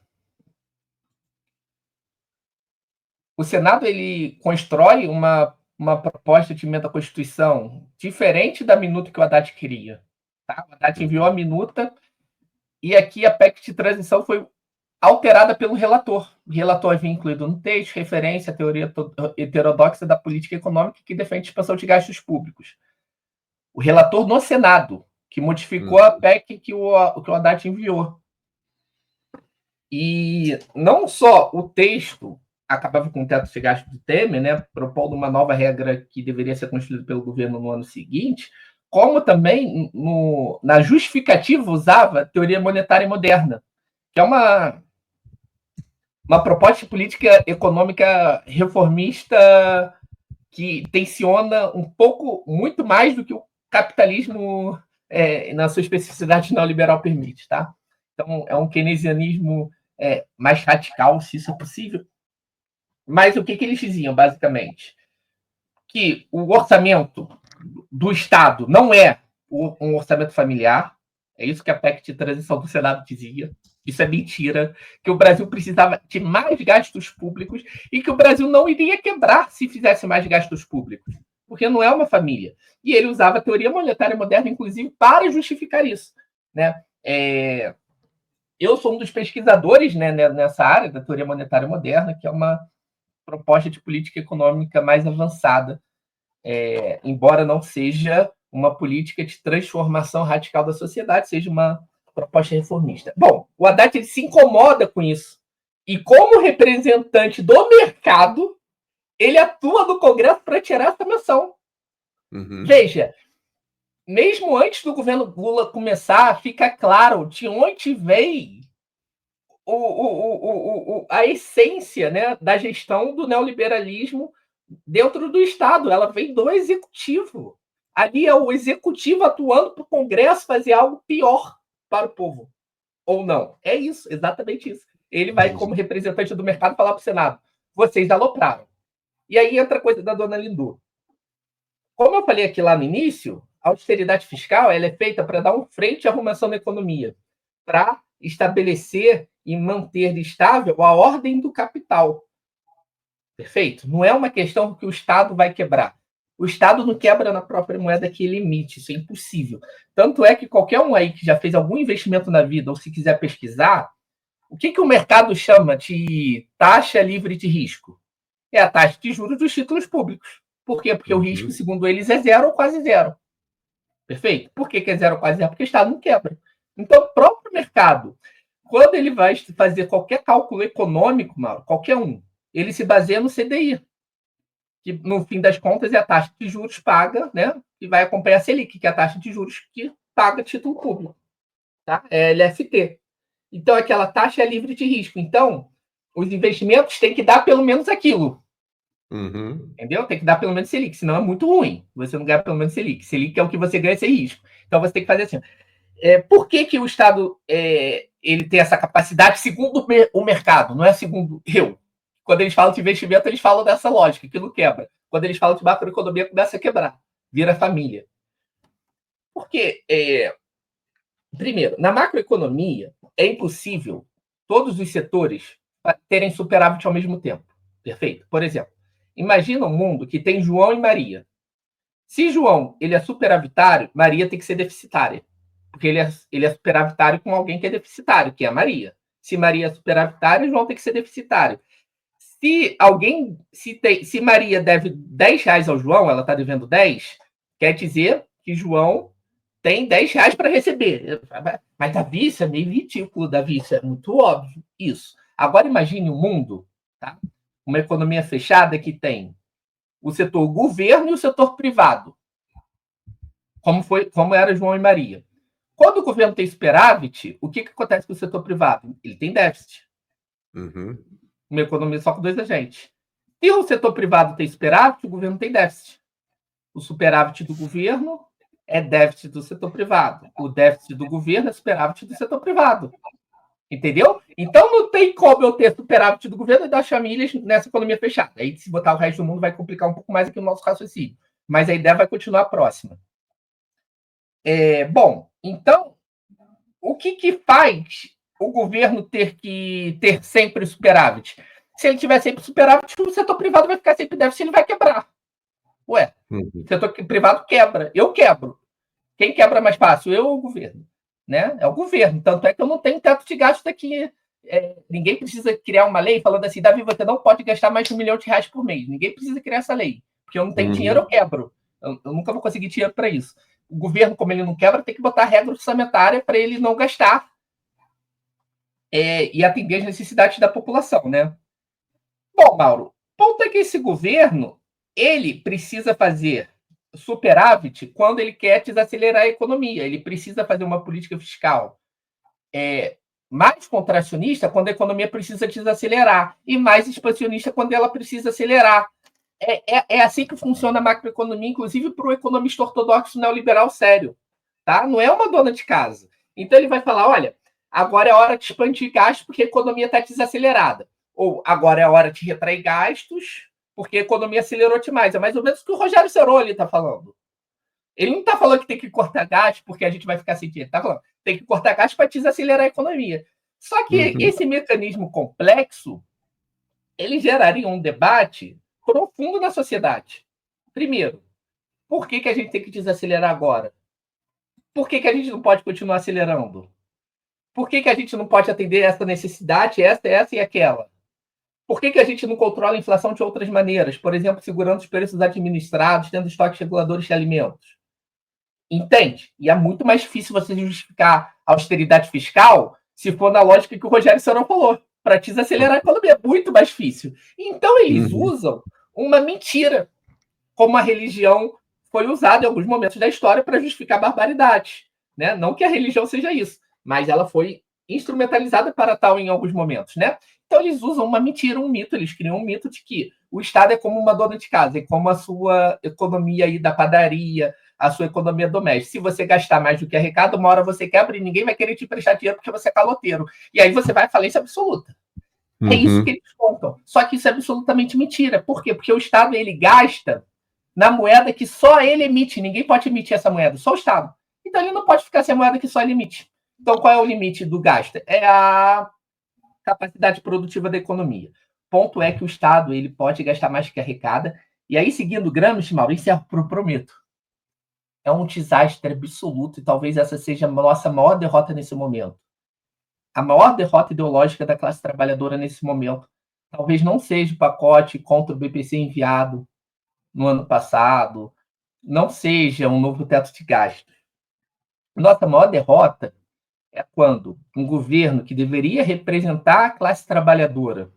O Senado, ele constrói uma proposta de emenda à Constituição diferente da minuta que o Haddad queria. Tá? O Haddad enviou a minuta e aqui a PEC de transição foi alterada pelo relator. O relator havia incluído no texto referência à teoria heterodoxa da política econômica que defende a expansão de gastos públicos. O relator no Senado, que modificou a PEC que o Haddad enviou. E não só o texto acabava com o teto de gastos do Temer, né, propondo uma nova regra que deveria ser construída pelo governo no ano seguinte, como também na justificativa usava a teoria monetária moderna, que é uma proposta de política econômica reformista que tensiona muito mais do que o capitalismo na sua especificidade neoliberal permite, tá? Então, é um keynesianismo mais radical, se isso é possível. Mas o que eles diziam, basicamente? Que o orçamento do Estado não é um orçamento familiar. É isso que a PEC de transição do Senado dizia. Isso é mentira. Que o Brasil precisava de mais gastos públicos e que o Brasil não iria quebrar se fizesse mais gastos públicos. Porque não é uma família. E ele usava a teoria monetária moderna, inclusive, para justificar isso. Né? Eu sou um dos pesquisadores, né, nessa área da teoria monetária moderna, que é uma proposta de política econômica mais avançada, embora não seja uma política de transformação radical da sociedade, seja uma proposta reformista. Bom, o Haddad ele se incomoda com isso. E como representante do mercado, ele atua no Congresso para tirar essa menção. Veja, mesmo antes do governo Lula começar, fica claro de onde vem a essência, né, da gestão do neoliberalismo dentro do Estado. Ela vem do executivo. Ali é o executivo atuando para o Congresso fazer algo pior para o povo. Ou não. É isso, exatamente isso. Ele vai, como representante do mercado, falar para o Senado: vocês alopraram. E aí entra a coisa da dona Lindu. Como eu falei aqui lá no início, a austeridade fiscal ela é feita para dar um frente à arrumação da economia, para estabelecer e manter estável a ordem do capital. Perfeito? Não é uma questão que o Estado vai quebrar. O Estado não quebra na própria moeda que ele emite, isso é impossível. Tanto é que qualquer um aí que já fez algum investimento na vida, ou se quiser pesquisar, o que o mercado chama de taxa livre de risco? É a taxa de juros dos títulos públicos. Por quê? Porque o risco, segundo eles, é zero ou quase zero. Perfeito? Por que é zero ou quase zero? Porque o Estado não quebra. Então, o próprio mercado, quando ele vai fazer qualquer cálculo econômico, Mauro, qualquer um, ele se baseia no CDI, que no fim das contas é a taxa de juros paga, né? E vai acompanhar a Selic, que é a taxa de juros que paga título público. Tá? É LFT. Então, aquela taxa é livre de risco. Então, os investimentos têm que dar pelo menos aquilo. Entendeu? Tem que dar pelo menos Selic, senão é muito ruim. Você não ganha pelo menos Selic. Selic é o que você ganha sem risco. Então, você tem que fazer assim. Por que o Estado ele tem essa capacidade segundo o mercado, não é segundo eu? Quando eles falam de investimento, eles falam dessa lógica, que não quebra. Quando eles falam de macroeconomia, começa a quebrar. Vira família. Porque, primeiro, na macroeconomia, é impossível todos os setores terem superávit ao mesmo tempo. Perfeito? Por exemplo, imagina um mundo que tem João e Maria. Se João ele é superavitário, Maria tem que ser deficitária. Porque ele é superavitário com alguém que é deficitário, que é a Maria. Se Maria é superavitária, João tem que ser deficitário. Se Maria deve R$10 ao João, ela está devendo 10, quer dizer que João tem R$10 para receber. Mas, Davi, isso é meio ridículo, Davi, isso é muito óbvio. Isso. Agora imagine um mundo, tá? Uma economia fechada que tem o setor governo e o setor privado, como era João e Maria. Quando o governo tem superávit, o que acontece com o setor privado? Ele tem déficit. Uma economia só com dois agentes. Se o setor privado tem superávit, o governo tem déficit. O superávit do governo é déficit do setor privado. O déficit do governo é superávit do setor privado. Entendeu? Então não tem como eu ter superávit do governo e das famílias nessa economia fechada. Aí, se botar o resto do mundo, vai complicar um pouco mais aqui o nosso raciocínio. Mas a ideia vai continuar próxima. Bom, então, o que faz o governo ter que ter sempre superávit? Se ele tiver sempre superávit, o setor privado vai ficar sempre déficit, ele vai quebrar. Ué, o setor privado quebra, eu quebro. Quem quebra mais fácil? Eu ou o governo? Né? É o governo. Tanto é que eu não tenho teto de gasto aqui. Ninguém precisa criar uma lei falando assim: Davi, você não pode gastar mais de R$1 milhão por mês. Ninguém precisa criar essa lei. Porque eu não tenho dinheiro, eu quebro. Eu nunca vou conseguir dinheiro para isso. O governo, como ele não quebra, tem que botar regra orçamentária para ele não gastar e atender as necessidades da população, né? Bom, Mauro, o ponto é que esse governo ele precisa fazer superávit quando ele quer desacelerar a economia. Ele precisa fazer uma política fiscal mais contracionista quando a economia precisa desacelerar e mais expansionista quando ela precisa acelerar. É assim que funciona a macroeconomia, inclusive para o economista ortodoxo neoliberal sério. Tá? Não é uma dona de casa. Então ele vai falar, olha, agora é hora de expandir gastos porque a economia está desacelerada. Ou agora é a hora de retrair gastos porque a economia acelerou demais. É mais ou menos o que o Rogério Ceroli está falando. Ele não está falando que tem que cortar gastos porque a gente vai ficar sem dinheiro. Está falando que tem que cortar gastos para desacelerar a economia. Só que esse mecanismo complexo, ele geraria um debate profundo na sociedade. Primeiro, por que a gente tem que desacelerar agora? Por que a gente não pode continuar acelerando? Por que a gente não pode atender essa necessidade, essa e aquela? Por que a gente não controla a inflação de outras maneiras? Por exemplo, segurando os preços administrados, tendo estoques reguladores de alimentos. Entende? E é muito mais difícil você justificar a austeridade fiscal se for na lógica que o Rogério Serão falou, para desacelerar a economia. É muito mais difícil. Então, eles usam uma mentira, como a religião foi usada em alguns momentos da história para justificar barbaridades. Né? Não que a religião seja isso, mas ela foi instrumentalizada para tal em alguns momentos. Né? Então, eles usam uma mentira, um mito, eles criam um mito de que o Estado é como uma dona de casa, é como a sua economia aí da padaria, a sua economia doméstica. Se você gastar mais do que arrecada, uma hora você quebra e ninguém vai querer te emprestar dinheiro porque você é caloteiro. E aí você vai à falência absoluta. É isso que eles contam. Só que isso é absolutamente mentira. Por quê? Porque o Estado, ele gasta na moeda que só ele emite. Ninguém pode emitir essa moeda, só o Estado. Então ele não pode ficar sem a moeda que só ele emite. Então qual é o limite do gasto? É a capacidade produtiva da economia. Ponto é que o Estado, ele pode gastar mais que arrecada. E aí, seguindo Gramsci, Maurício, eu prometo, é um desastre absoluto e talvez essa seja a nossa maior derrota nesse momento. A maior derrota ideológica da classe trabalhadora nesse momento talvez não seja o pacote contra o BPC enviado no ano passado, não seja um novo teto de gastos. Nossa maior derrota é quando um governo que deveria representar a classe trabalhadora,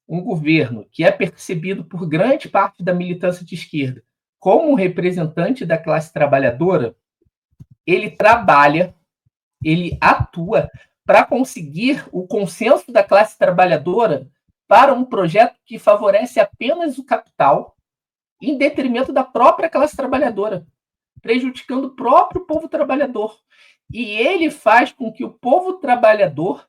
um governo que é percebido por grande parte da militância de esquerda como um representante da classe trabalhadora, ele trabalha, ele atua para conseguir o consenso da classe trabalhadora para um projeto que favorece apenas o capital, em detrimento da própria classe trabalhadora, prejudicando o próprio povo trabalhador. E ele faz com que o povo trabalhador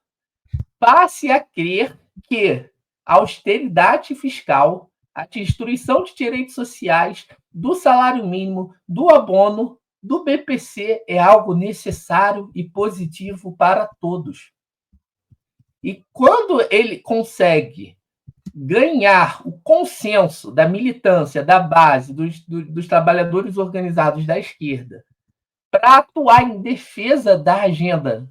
passe a crer que a austeridade fiscal, a destruição de direitos sociais, do salário mínimo, do abono, do BPC é algo necessário e positivo para todos. E quando ele consegue ganhar o consenso da militância, da base, dos trabalhadores organizados da esquerda, para atuar em defesa da agenda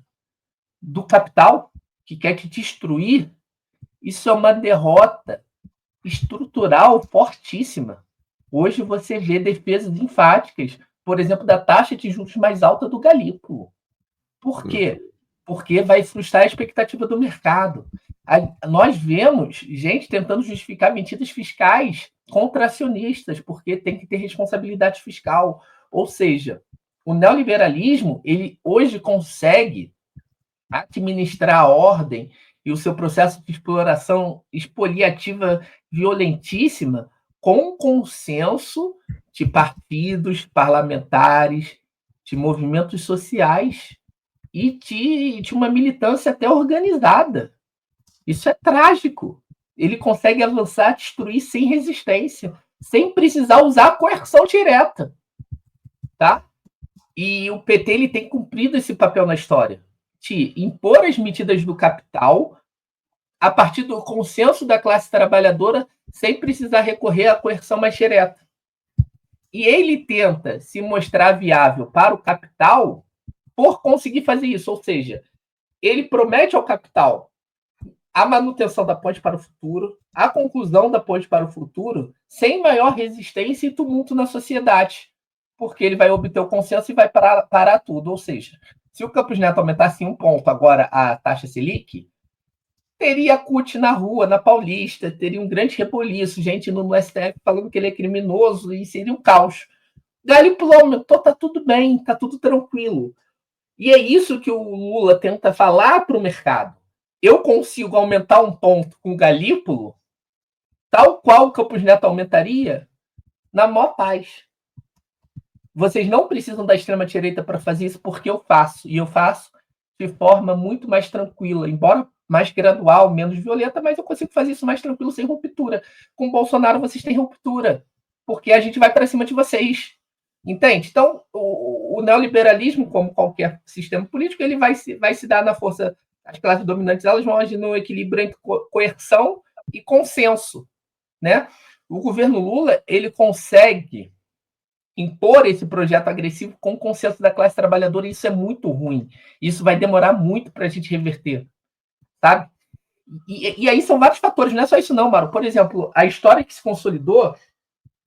do capital, que quer te destruir, isso é uma derrota estrutural fortíssima. Hoje você vê defesas enfáticas, por exemplo, da taxa de juros mais alta do galípolo. Por quê? Porque vai frustrar a expectativa do mercado. Nós vemos gente tentando justificar medidas fiscais contracionistas, porque tem que ter responsabilidade fiscal. Ou seja, o neoliberalismo, ele hoje consegue administrar a ordem e o seu processo de exploração expoliativa violentíssima com consenso de partidos parlamentares, de movimentos sociais e de uma militância até organizada. Isso é trágico. Ele consegue avançar, destruir sem resistência, sem precisar usar a coerção direta. Tá? E o PT ele tem cumprido esse papel na história, de impor as medidas do capital a partir do consenso da classe trabalhadora, sem precisar recorrer à coerção mais direta. E ele tenta se mostrar viável para o capital por conseguir fazer isso. Ou seja, ele promete ao capital a manutenção da ponte para o futuro, a conclusão da ponte para o futuro, sem maior resistência e tumulto na sociedade, porque ele vai obter o consenso e vai parar tudo. Ou seja, se o Campos Neto aumentasse em 1 ponto agora a taxa Selic, teria CUT na rua, na Paulista, teria um grande reboliço, gente no STF falando que ele é criminoso e seria um caos. Galípolo aumentou, tá tudo bem, tá tudo tranquilo. E é isso que o Lula tenta falar para o mercado. Eu consigo aumentar 1 ponto com o Galípolo, tal qual o Campos Neto aumentaria, na maior paz. Vocês não precisam da extrema-direita para fazer isso, porque eu faço. E eu faço de forma muito mais tranquila, embora mais gradual, menos violenta, mas eu consigo fazer isso mais tranquilo, sem ruptura. Com o Bolsonaro, vocês têm ruptura, porque a gente vai para cima de vocês. Entende? Então, o neoliberalismo, como qualquer sistema político, ele vai se dar na força. As classes dominantes, elas vão agir no equilíbrio entre coerção e consenso. Né? O governo Lula, ele consegue impor esse projeto agressivo com o consenso da classe trabalhadora, e isso é muito ruim. Isso vai demorar muito para a gente reverter, sabe? E aí são vários fatores, não é só isso não, Mauro. Por exemplo, a história que se consolidou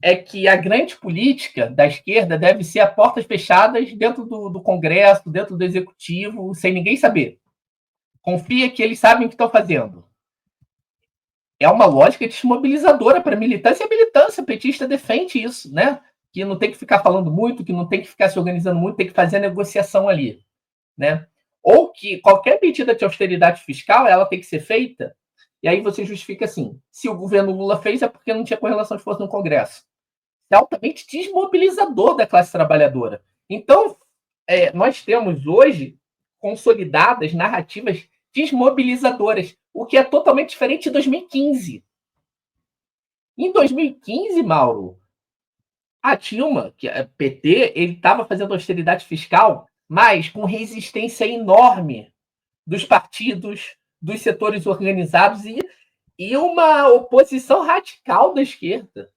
é que a grande política da esquerda deve ser a portas fechadas dentro do Congresso, dentro do Executivo, sem ninguém saber. Confia que eles sabem o que estão fazendo. É uma lógica desmobilizadora para a militância, e a militância petista defende isso, né? Que não tem que ficar falando muito, que não tem que ficar se organizando muito, tem que fazer a negociação ali, né? Ou que qualquer medida de austeridade fiscal, ela tem que ser feita, e aí você justifica assim, se o governo Lula fez é porque não tinha correlação de força no Congresso. É altamente desmobilizador da classe trabalhadora. Então, nós temos hoje consolidadas narrativas desmobilizadoras, o que é totalmente diferente de 2015. Em 2015, Mauro, a Dilma, que é PT, ele estava fazendo austeridade fiscal, mas com resistência enorme dos partidos, dos setores organizados e uma oposição radical da esquerda.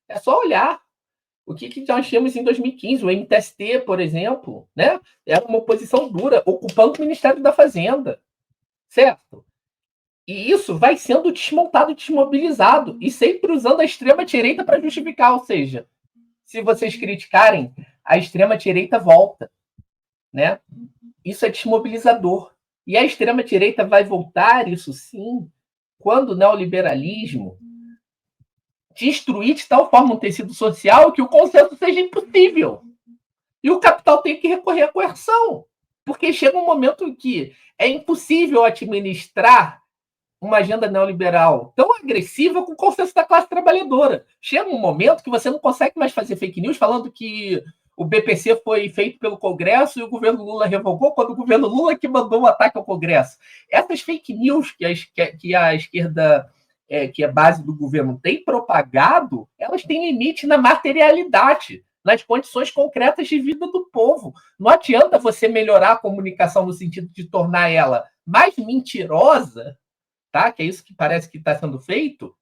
É só olhar o que nós tínhamos em 2015. O MTST, por exemplo, né? Era uma oposição dura, ocupando o Ministério da Fazenda, certo? E isso vai sendo desmontado, desmobilizado, e sempre usando a extrema-direita para justificar. Ou seja, se vocês criticarem, a extrema-direita volta, né? Isso é desmobilizador. E a extrema-direita vai voltar, isso sim, quando o neoliberalismo destruir de tal forma um tecido social que o consenso seja impossível. E o capital tem que recorrer à coerção. Porque chega um momento em que é impossível administrar uma agenda neoliberal tão agressiva com o consenso da classe trabalhadora. Chega um momento que você não consegue mais fazer fake news falando que o BPC foi feito pelo Congresso e o governo Lula revogou, quando o governo Lula que mandou um ataque ao Congresso. Essas fake news que a esquerda, que é base do governo, tem propagado, elas têm limite na materialidade, nas condições concretas de vida do povo. Não adianta você melhorar a comunicação no sentido de tornar ela mais mentirosa, tá? Que é isso que parece que está sendo feito.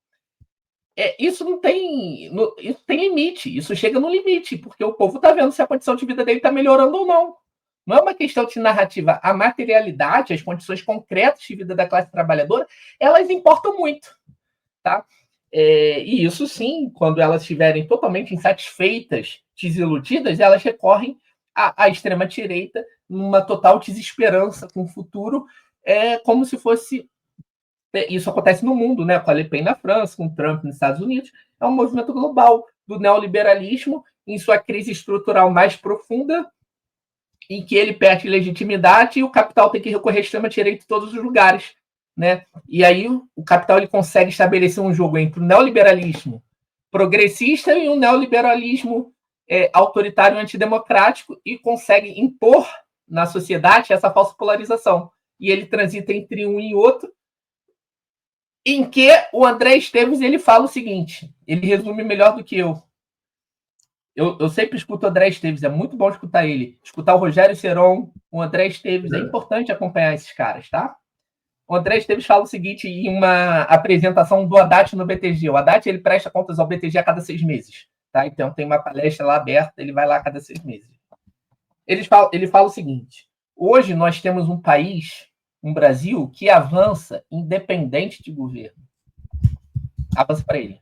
Isso não tem, isso tem limite, isso chega no limite, porque o povo está vendo se a condição de vida dele está melhorando ou não. Não é uma questão de narrativa. A materialidade, as condições concretas de vida da classe trabalhadora, elas importam muito, tá? E isso sim, quando elas estiverem totalmente insatisfeitas, desiludidas, elas recorrem à extrema-direita numa total desesperança com o futuro, como se fosse... Isso acontece no mundo, né? Com a Le Pen na França, com o Trump nos Estados Unidos. É um movimento global do neoliberalismo em sua crise estrutural mais profunda, em que ele perde legitimidade e o capital tem que recorrer à extrema-direita em todos os lugares, né? E aí o capital ele consegue estabelecer um jogo entre o neoliberalismo progressista e o neoliberalismo autoritário antidemocrático e consegue impor na sociedade essa falsa polarização. E ele transita entre um e outro, em que o André Esteves ele fala o seguinte, ele resume melhor do que eu. Eu sempre escuto o André Esteves, é muito bom escutar ele. Escutar o Rogério Seron, o André Esteves, é importante acompanhar esses caras, tá? O André Esteves fala o seguinte em uma apresentação do Haddad no BTG. O Haddad ele presta contas ao BTG a cada 6 meses, tá? Então tem uma palestra lá aberta, ele vai lá a cada 6 meses. Ele fala o seguinte, hoje nós temos um país, um Brasil, que avança independente de governo. Avança para ele.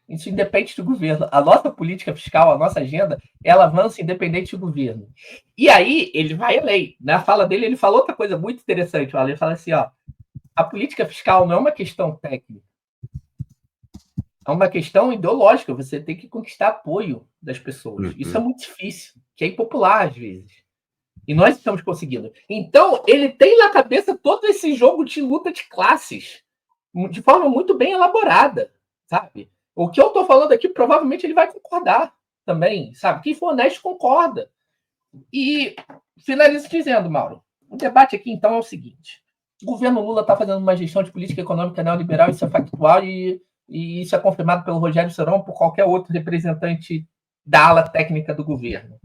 Isso independe do governo. A nossa política fiscal, a nossa agenda, ela avança independente do governo. E aí, ele vai além. Na fala dele, ele falou outra coisa muito interessante. Ele fala assim, a política fiscal não é uma questão técnica. É uma questão ideológica. Você tem que conquistar apoio das pessoas. Isso é muito difícil, que é impopular às vezes. E nós estamos conseguindo. Então, ele tem na cabeça todo esse jogo de luta de classes, de forma muito bem elaborada, sabe? O que eu estou falando aqui, provavelmente ele vai concordar também, sabe? Quem for honesto concorda. E finalizo dizendo, Mauro, o debate aqui, então, é o seguinte. O governo Lula está fazendo uma gestão de política econômica neoliberal, isso é factual, e isso é confirmado pelo Rogério Seron, por qualquer outro representante da ala técnica do governo.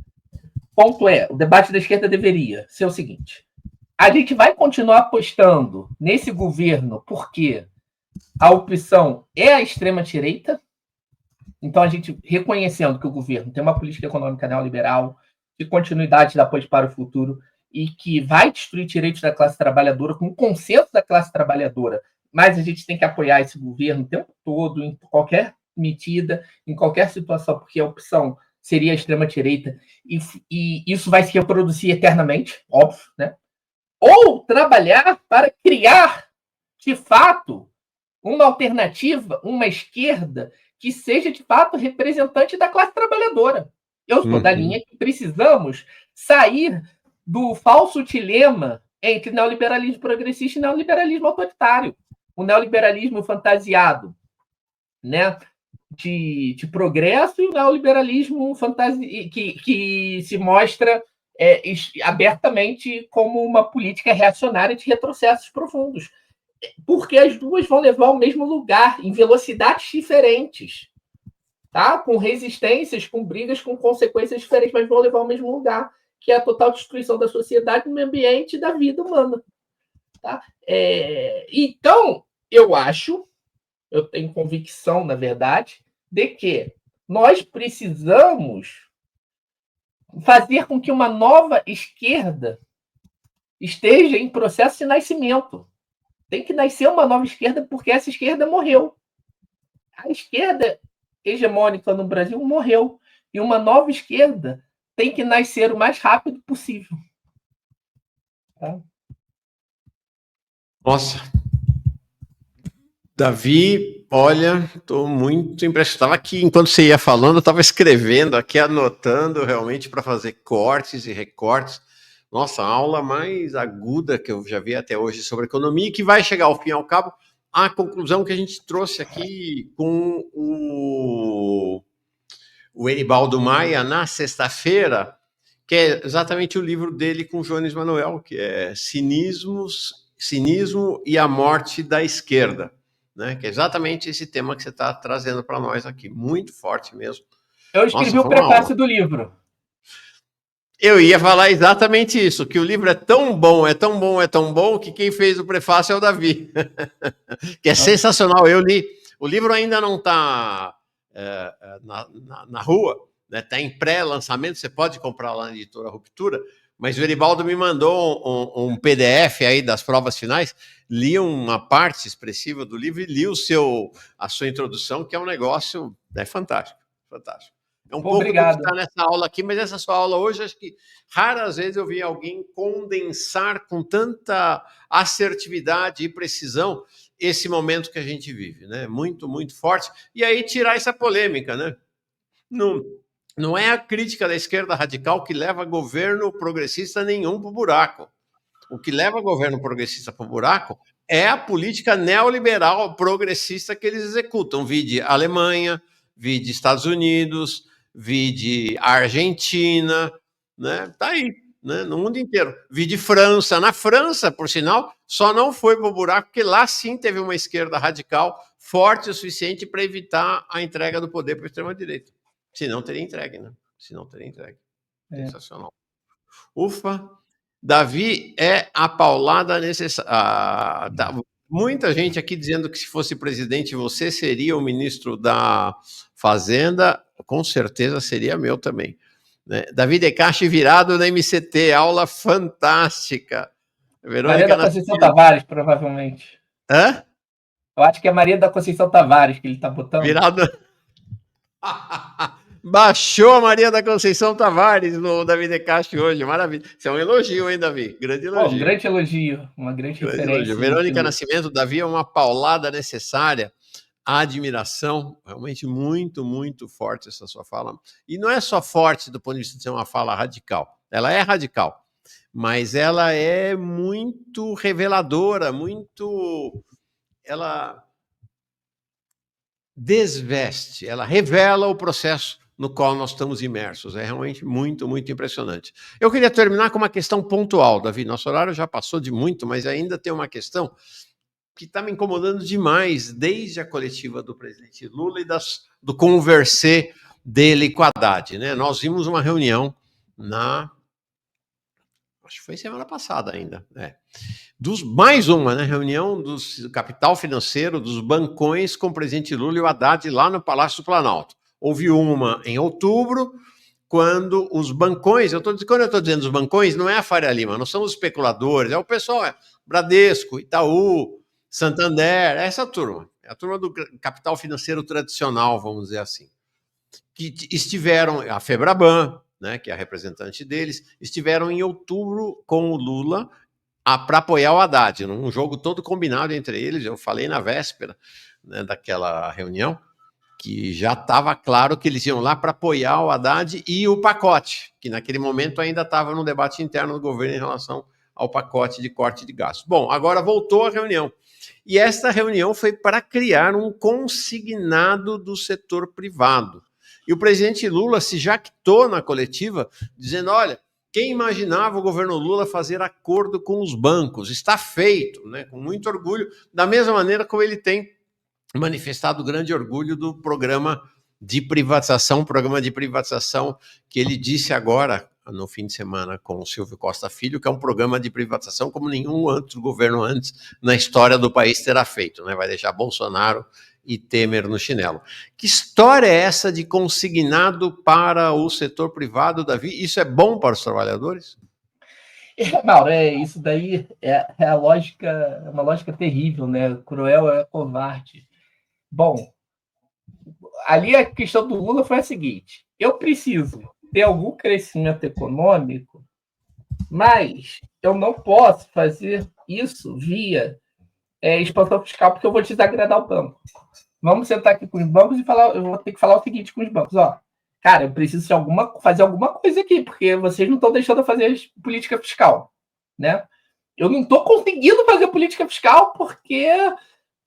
Ponto o debate da esquerda deveria ser o seguinte. A gente vai continuar apostando nesse governo porque a opção é a extrema-direita, Então, a gente reconhecendo que o governo tem uma política econômica neoliberal, de continuidade de apoio para o futuro, e que vai destruir direitos da classe trabalhadora, com o consenso da classe trabalhadora, mas a gente tem que apoiar esse governo o tempo todo, em qualquer medida, em qualquer situação, porque a opção seria a extrema-direita, e isso vai se reproduzir eternamente, óbvio, né? Ou trabalhar para criar, de fato, uma alternativa, uma esquerda que seja, de fato, representante da classe trabalhadora. Eu sou da linha que precisamos sair do falso dilema entre neoliberalismo progressista e neoliberalismo autoritário. O neoliberalismo fantasiado, né, de progresso, e o neoliberalismo que se mostra abertamente como uma política reacionária de retrocessos profundos. Porque as duas vão levar ao mesmo lugar, em velocidades diferentes, tá? Com resistências, com brigas, com consequências diferentes, mas vão levar ao mesmo lugar, que é a total destruição da sociedade, do meio ambiente e da vida humana. Tá? Então, eu tenho convicção, na verdade, de que nós precisamos fazer com que uma nova esquerda esteja em processo de nascimento. Tem que nascer uma nova esquerda, porque essa esquerda morreu. A esquerda hegemônica no Brasil morreu. E uma nova esquerda tem que nascer o mais rápido possível. Tá? Nossa. Davi, olha, estou muito impressionado. Estava aqui, enquanto você ia falando, eu estava escrevendo aqui, anotando realmente para fazer cortes e recortes. Nossa, a aula mais aguda que eu já vi até hoje sobre economia, e que vai chegar ao fim e ao cabo a conclusão que a gente trouxe aqui com o Eribaldo Maia na sexta-feira, que é exatamente o livro dele com Jones Manuel, que é Cinismo e a Morte da Esquerda, né? Que é exatamente esse tema que você está trazendo para nós aqui, muito forte mesmo. Eu escrevi o prefácio do livro. Eu ia falar exatamente isso, que o livro é tão bom, é tão bom, é tão bom, que quem fez o prefácio é o Davi, que é sensacional. Eu li, o livro ainda não está na rua, né? Está em pré-lançamento, você pode comprar lá na editora Ruptura, mas o Eribaldo me mandou um PDF aí das provas finais, li uma parte expressiva do livro e li a sua introdução, que é um negócio fantástico, fantástico. É um pouco do que está nessa aula aqui, mas essa sua aula hoje, acho que raras vezes eu vi alguém condensar com tanta assertividade e precisão esse momento que a gente vive, né? Muito, muito forte. E aí tirar essa polêmica, né? Não é a crítica da esquerda radical que leva governo progressista nenhum para o buraco. O que leva governo progressista para o buraco é a política neoliberal progressista que eles executam. Vide Alemanha, vide Estados Unidos, vide Argentina, né? Tá aí, né? No mundo inteiro. Vide França. Na França, por sinal, só não foi para o buraco porque lá sim teve uma esquerda radical forte o suficiente para evitar a entrega do poder para a extrema-direita. Se não teria entregue, né? Se não teria entregue. Sensacional. Ufa. Davi é a paulada necessária. Muita gente aqui dizendo que se fosse presidente você seria o ministro da Fazenda, com certeza seria meu também. Né? Davi Decache virado na MCT, aula fantástica. Maria da Conceição Tavares, provavelmente. Hã? Eu acho que é Maria da Conceição Tavares que ele está botando. Virado... Baixou a Maria da Conceição Tavares no Davi Decache hoje, maravilha. Isso é um elogio, hein, Davi? Grande elogio. Um grande elogio, uma grande referência. Elogio. Verônica Nascimento, Davi é uma paulada necessária, a admiração, realmente muito, muito forte essa sua fala. E não é só forte do ponto de vista de ser uma fala radical, ela é radical, mas ela é muito reveladora, ela desveste, ela revela o processo no qual nós estamos imersos. É realmente muito, muito impressionante. Eu queria terminar com uma questão pontual, Davi. Nosso horário já passou de muito, mas ainda tem uma questão que está me incomodando demais desde a coletiva do presidente Lula e do conversê dele com a Haddad, né? Nós vimos uma reunião acho que foi semana passada ainda, mais uma, né, reunião do capital financeiro, dos bancões com o presidente Lula e o Haddad lá no Palácio do Planalto. Houve uma em outubro, quando os bancões, quando eu estou dizendo os bancões, não é a Faria Lima, não são os especuladores, é o pessoal, Bradesco, Itaú, Santander, é essa turma, é a turma do capital financeiro tradicional, vamos dizer assim, que estiveram, a Febraban, né, que é a representante deles, estiveram em outubro com o Lula para apoiar o Haddad, num jogo todo combinado entre eles. Eu falei na véspera, né, daquela reunião, que já estava claro que eles iam lá para apoiar o Haddad e o pacote, que naquele momento ainda estava no debate interno do governo em relação ao pacote de corte de gastos. Bom, agora voltou a reunião. E esta reunião foi para criar um consignado do setor privado. E o presidente Lula se jactou na coletiva, dizendo, olha, quem imaginava o governo Lula fazer acordo com os bancos? Está feito, né? Com muito orgulho, da mesma maneira como ele tem manifestado grande orgulho do programa de privatização que ele disse agora, no fim de semana, com o Silvio Costa Filho, que é um programa de privatização como nenhum outro governo antes na história do país terá feito, né? Vai deixar Bolsonaro e Temer no chinelo. Que história é essa de consignado para o setor privado, Davi? Isso é bom para os trabalhadores? Mauro, isso daí é a lógica, é uma lógica terrível, né? Cruel é covarde. Bom, ali a questão do Lula foi a seguinte: eu preciso ter algum crescimento econômico, mas eu não posso fazer isso via expansão fiscal, porque eu vou desagradar o banco. Vamos sentar aqui com os bancos e falar. Eu vou ter que falar o seguinte com os bancos: ó, cara, eu preciso fazer alguma coisa aqui, porque vocês não estão deixando eu fazer política fiscal, né? Eu não estou conseguindo fazer política fiscal porque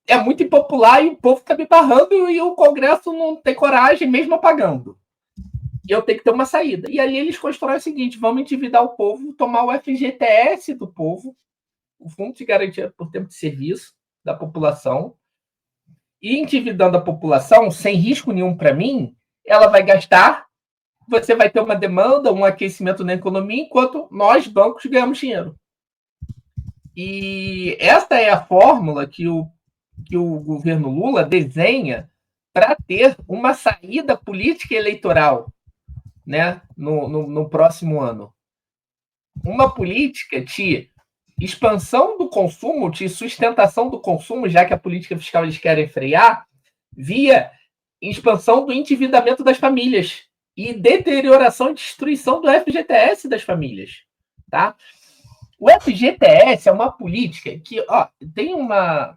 é muito impopular e o povo está me barrando e o Congresso não tem coragem, mesmo pagando. Eu tenho que ter uma saída. E aí eles constroem o seguinte: vamos endividar o povo, tomar o FGTS do povo, o Fundo de Garantia por Tempo de Serviço da população, e endividando a população, sem risco nenhum para mim, ela vai gastar, você vai ter uma demanda, um aquecimento na economia, enquanto nós, bancos, ganhamos dinheiro. E esta é a fórmula que o governo Lula desenha para ter uma saída política eleitoral, né, no próximo ano. Uma política de expansão do consumo, de sustentação do consumo, já que a política fiscal eles querem frear, via expansão do endividamento das famílias e deterioração e destruição do FGTS das famílias. Tá? O FGTS é uma política que tem uma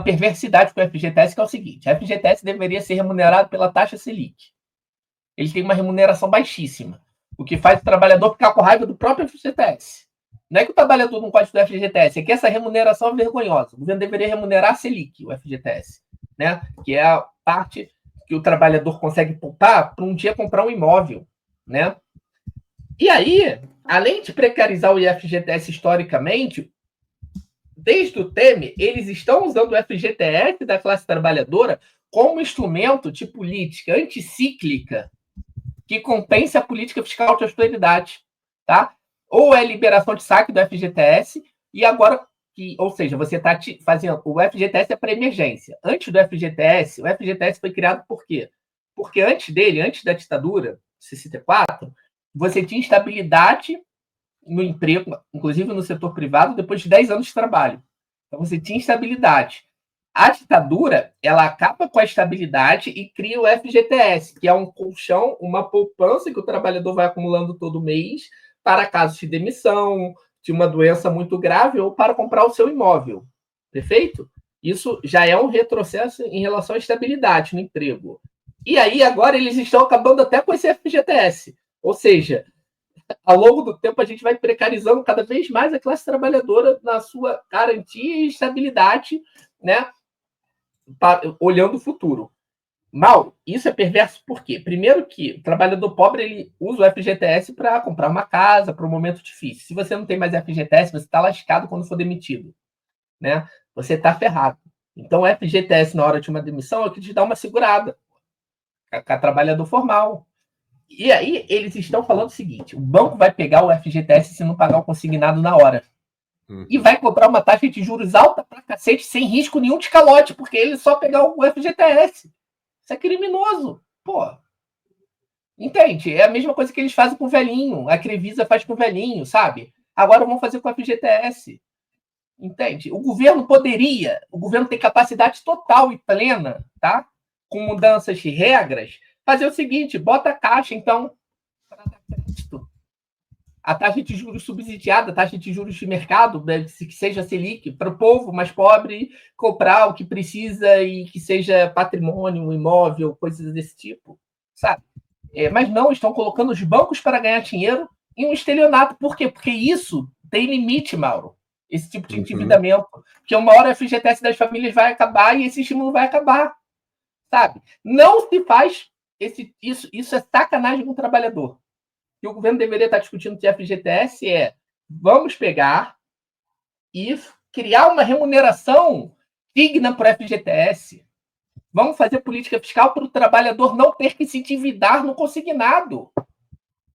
perversidade com o FGTS, que é o seguinte: o FGTS deveria ser remunerado pela taxa Selic. Ele tem uma remuneração baixíssima, o que faz o trabalhador ficar com raiva do próprio FGTS. Não é que o trabalhador não gosta do FGTS, é que essa remuneração é vergonhosa. O governo deveria remunerar a Selic, o FGTS, né? Que é a parte que o trabalhador consegue poupar para um dia comprar um imóvel, né? E aí, além de precarizar o FGTS historicamente, desde o Temer, eles estão usando o FGTS da classe trabalhadora como instrumento de política anticíclica que compensa a política fiscal de austeridade, tá? Ou é liberação de saque do FGTS, e agora, ou seja, você está fazendo. O FGTS é para emergência. Antes do FGTS, o FGTS foi criado por quê? Porque antes da ditadura, 64, você tinha estabilidade no emprego, inclusive no setor privado, depois de 10 anos de trabalho. Então você tinha estabilidade. A ditadura, ela acaba com a estabilidade e cria o FGTS, que é um colchão, uma poupança que o trabalhador vai acumulando todo mês para casos de demissão, de uma doença muito grave ou para comprar o seu imóvel. Perfeito? Isso já é um retrocesso em relação à estabilidade no emprego. E aí, agora, eles estão acabando até com esse FGTS. Ou seja, ao longo do tempo, a gente vai precarizando cada vez mais a classe trabalhadora na sua garantia e estabilidade, né? Olhando o futuro. Mal, isso é perverso por quê? Primeiro que o trabalhador pobre ele usa o FGTS para comprar uma casa, para um momento difícil. Se você não tem mais FGTS, você está lascado quando for demitido, né? Você está ferrado. Então, o FGTS, na hora de uma demissão, é que te dá uma segurada a trabalhador formal. E aí, eles estão falando o seguinte: o banco vai pegar o FGTS se não pagar o consignado na hora. E vai cobrar uma taxa de juros alta pra cacete, sem risco nenhum de calote, porque ele só pegar o FGTS. Isso é criminoso. Pô, entende? É a mesma coisa que eles fazem com o velhinho. A Crevisa faz com o velhinho, sabe? Agora vão fazer com a FGTS. Entende? O governo tem capacidade total e plena, tá? Com mudanças de regras, fazer o seguinte: bota a caixa, então, para dar crédito. A taxa de juros subsidiada, a taxa de juros de mercado, que seja Selic, para o povo mais pobre comprar o que precisa e que seja patrimônio, imóvel, coisas desse tipo, sabe? Mas não, estão colocando os bancos para ganhar dinheiro em um estelionato. Por quê? Porque isso tem limite, Mauro. Esse tipo de endividamento. Porque uma hora a FGTS das famílias vai acabar e esse estímulo vai acabar, sabe? Não se faz isso é sacanagem com o trabalhador. Que o governo deveria estar discutindo de FGTS vamos pegar e criar uma remuneração digna para o FGTS. Vamos fazer política fiscal para o trabalhador não ter que se endividar no consignado.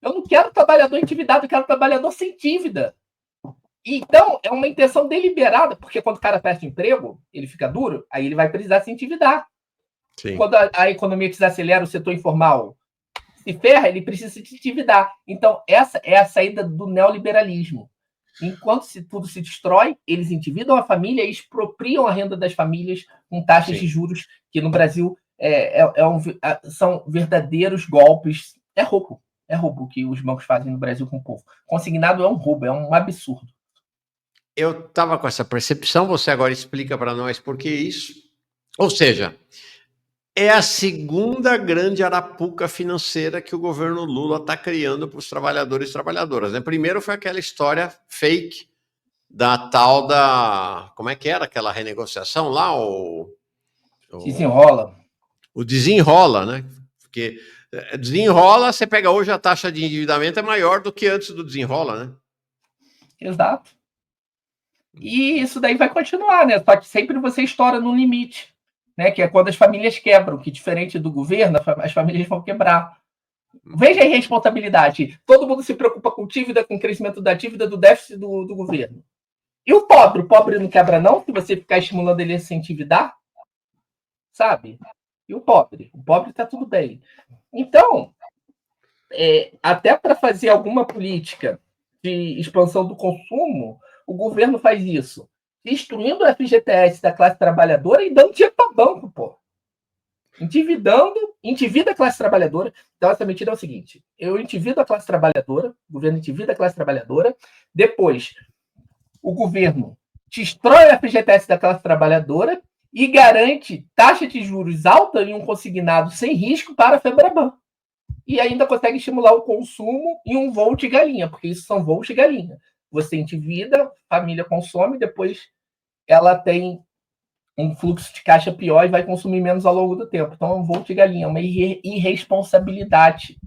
Eu não quero trabalhador endividado, eu quero trabalhador sem dívida. Então, é uma intenção deliberada, porque quando o cara perde emprego, ele fica duro, aí ele vai precisar se endividar. Sim. Quando a economia desacelera, o setor informal se ferra, ele precisa se endividar. Então, essa é a saída do neoliberalismo. Enquanto tudo se destrói, eles endividam a família e expropriam a renda das famílias com taxas de juros que no Brasil são verdadeiros golpes. É roubo que os bancos fazem no Brasil com o povo. Consignado é um roubo, é um absurdo. Eu estava com essa percepção, você agora explica para nós por que isso. Ou seja, é a segunda grande arapuca financeira que o governo Lula está criando para os trabalhadores e trabalhadoras. Né? Primeiro foi aquela história fake da tal da... Como é que era aquela renegociação lá? Desenrola. O desenrola, né? Porque desenrola, você pega hoje a taxa de endividamento é maior do que antes do desenrola, né? Exato. E isso daí vai continuar, né? Só que sempre você estoura no limite, né? Que é quando as famílias quebram, que diferente do governo, as famílias vão quebrar. Veja a irresponsabilidade. Todo mundo se preocupa com dívida, com o crescimento da dívida, do déficit do governo. E o pobre? O pobre não quebra, não, se você ficar estimulando ele a se endividar? Sabe? E o pobre? O pobre está tudo bem. Então, até para fazer alguma política de expansão do consumo, o governo faz isso, destruindo o FGTS da classe trabalhadora e dando dinheiro para banco, pô. Endivida a classe trabalhadora. Então, essa mentira é o seguinte: eu endivido a classe trabalhadora, o governo endivida a classe trabalhadora, depois o governo destrói o FGTS da classe trabalhadora e garante taxa de juros alta em um consignado sem risco para a Febraban. E ainda consegue estimular o consumo em um voo de galinha, porque isso são voos de galinha. Você endivida, a família consome, depois ela tem um fluxo de caixa pior e vai consumir menos ao longo do tempo. Então é um voo de galinha, uma irresponsabilidade.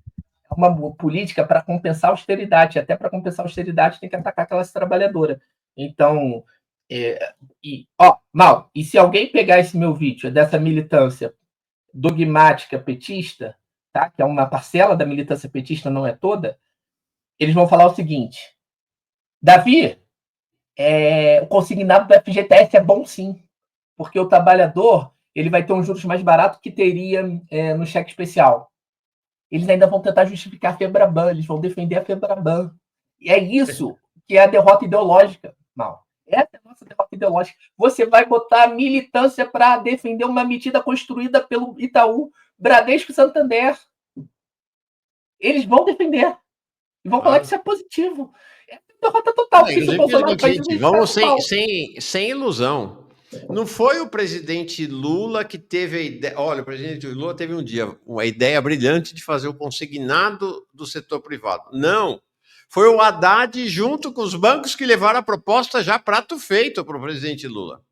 É uma política para compensar a austeridade. Até para compensar a austeridade tem que atacar a classe trabalhadora. Então, Mal, e se alguém pegar esse meu vídeo dessa militância dogmática petista, tá? Que é uma parcela da militância petista, não é toda, eles vão falar o seguinte: Davi, o consignado do FGTS é bom sim, porque o trabalhador ele vai ter um juros mais barato que teria no cheque especial. Eles ainda vão tentar justificar a Febraban, eles vão defender a Febraban. E é isso que é a derrota ideológica, Mal. Essa é a nossa derrota ideológica. Você vai botar militância para defender uma medida construída pelo Itaú, Bradesco e Santander. Eles vão defender. E vão falar que isso é positivo. É derrota total. Vamos sem ilusão. Não foi o presidente Lula que teve a ideia... Olha, o presidente Lula teve um dia uma ideia brilhante de fazer o consignado do setor privado. Não. Foi o Haddad junto com os bancos que levaram a proposta já prato feito para o presidente Lula.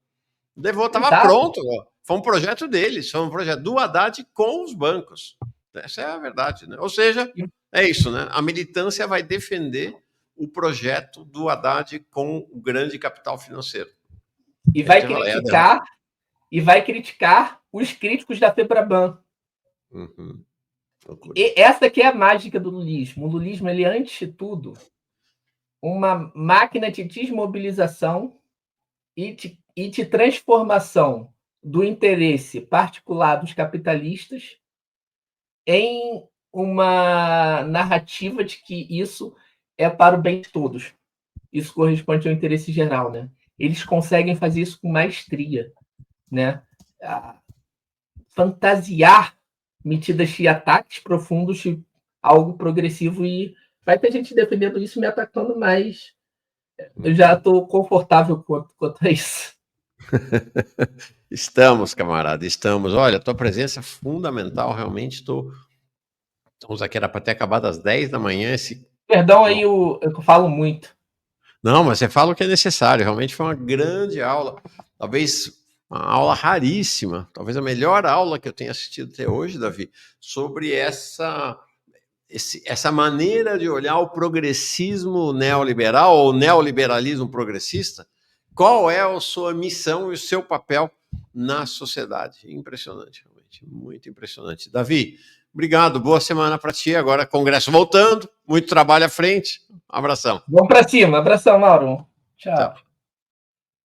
Levou, estava pronto. Foi um projeto deles, foi um projeto do Haddad com os bancos. Essa é a verdade, né? Ou seja, é isso, né? A militância vai defender o projeto do Haddad com o grande capital financeiro. E vai criticar os críticos da Febraban. Uhum. E essa aqui é a mágica do lulismo. O lulismo, ele é, antes de tudo, uma máquina de desmobilização e de transformação do interesse particular dos capitalistas em uma narrativa de que isso é para o bem de todos. Isso corresponde ao interesse geral, né? Eles conseguem fazer isso com maestria, né? Fantasiar medidas de ataques profundos de algo progressivo, e vai ter gente defendendo isso me atacando, mas eu já estou confortável quanto a isso. Estamos, camarada, estamos. Olha, tua presença é fundamental, realmente. Estamos aqui, era para ter acabado às 10 da manhã. Perdão aí, eu falo muito. Não, mas você fala o que é necessário. Realmente foi uma grande aula. Talvez uma aula raríssima. Talvez a melhor aula que eu tenha assistido até hoje, Davi, sobre essa maneira de olhar o progressismo neoliberal ou neoliberalismo progressista. Qual é a sua missão e o seu papel na sociedade? Impressionante, realmente, muito impressionante. Davi, obrigado, boa semana para ti. Agora, congresso voltando, muito trabalho à frente. Abração. Vamos para cima, abração, Mauro. Tchau.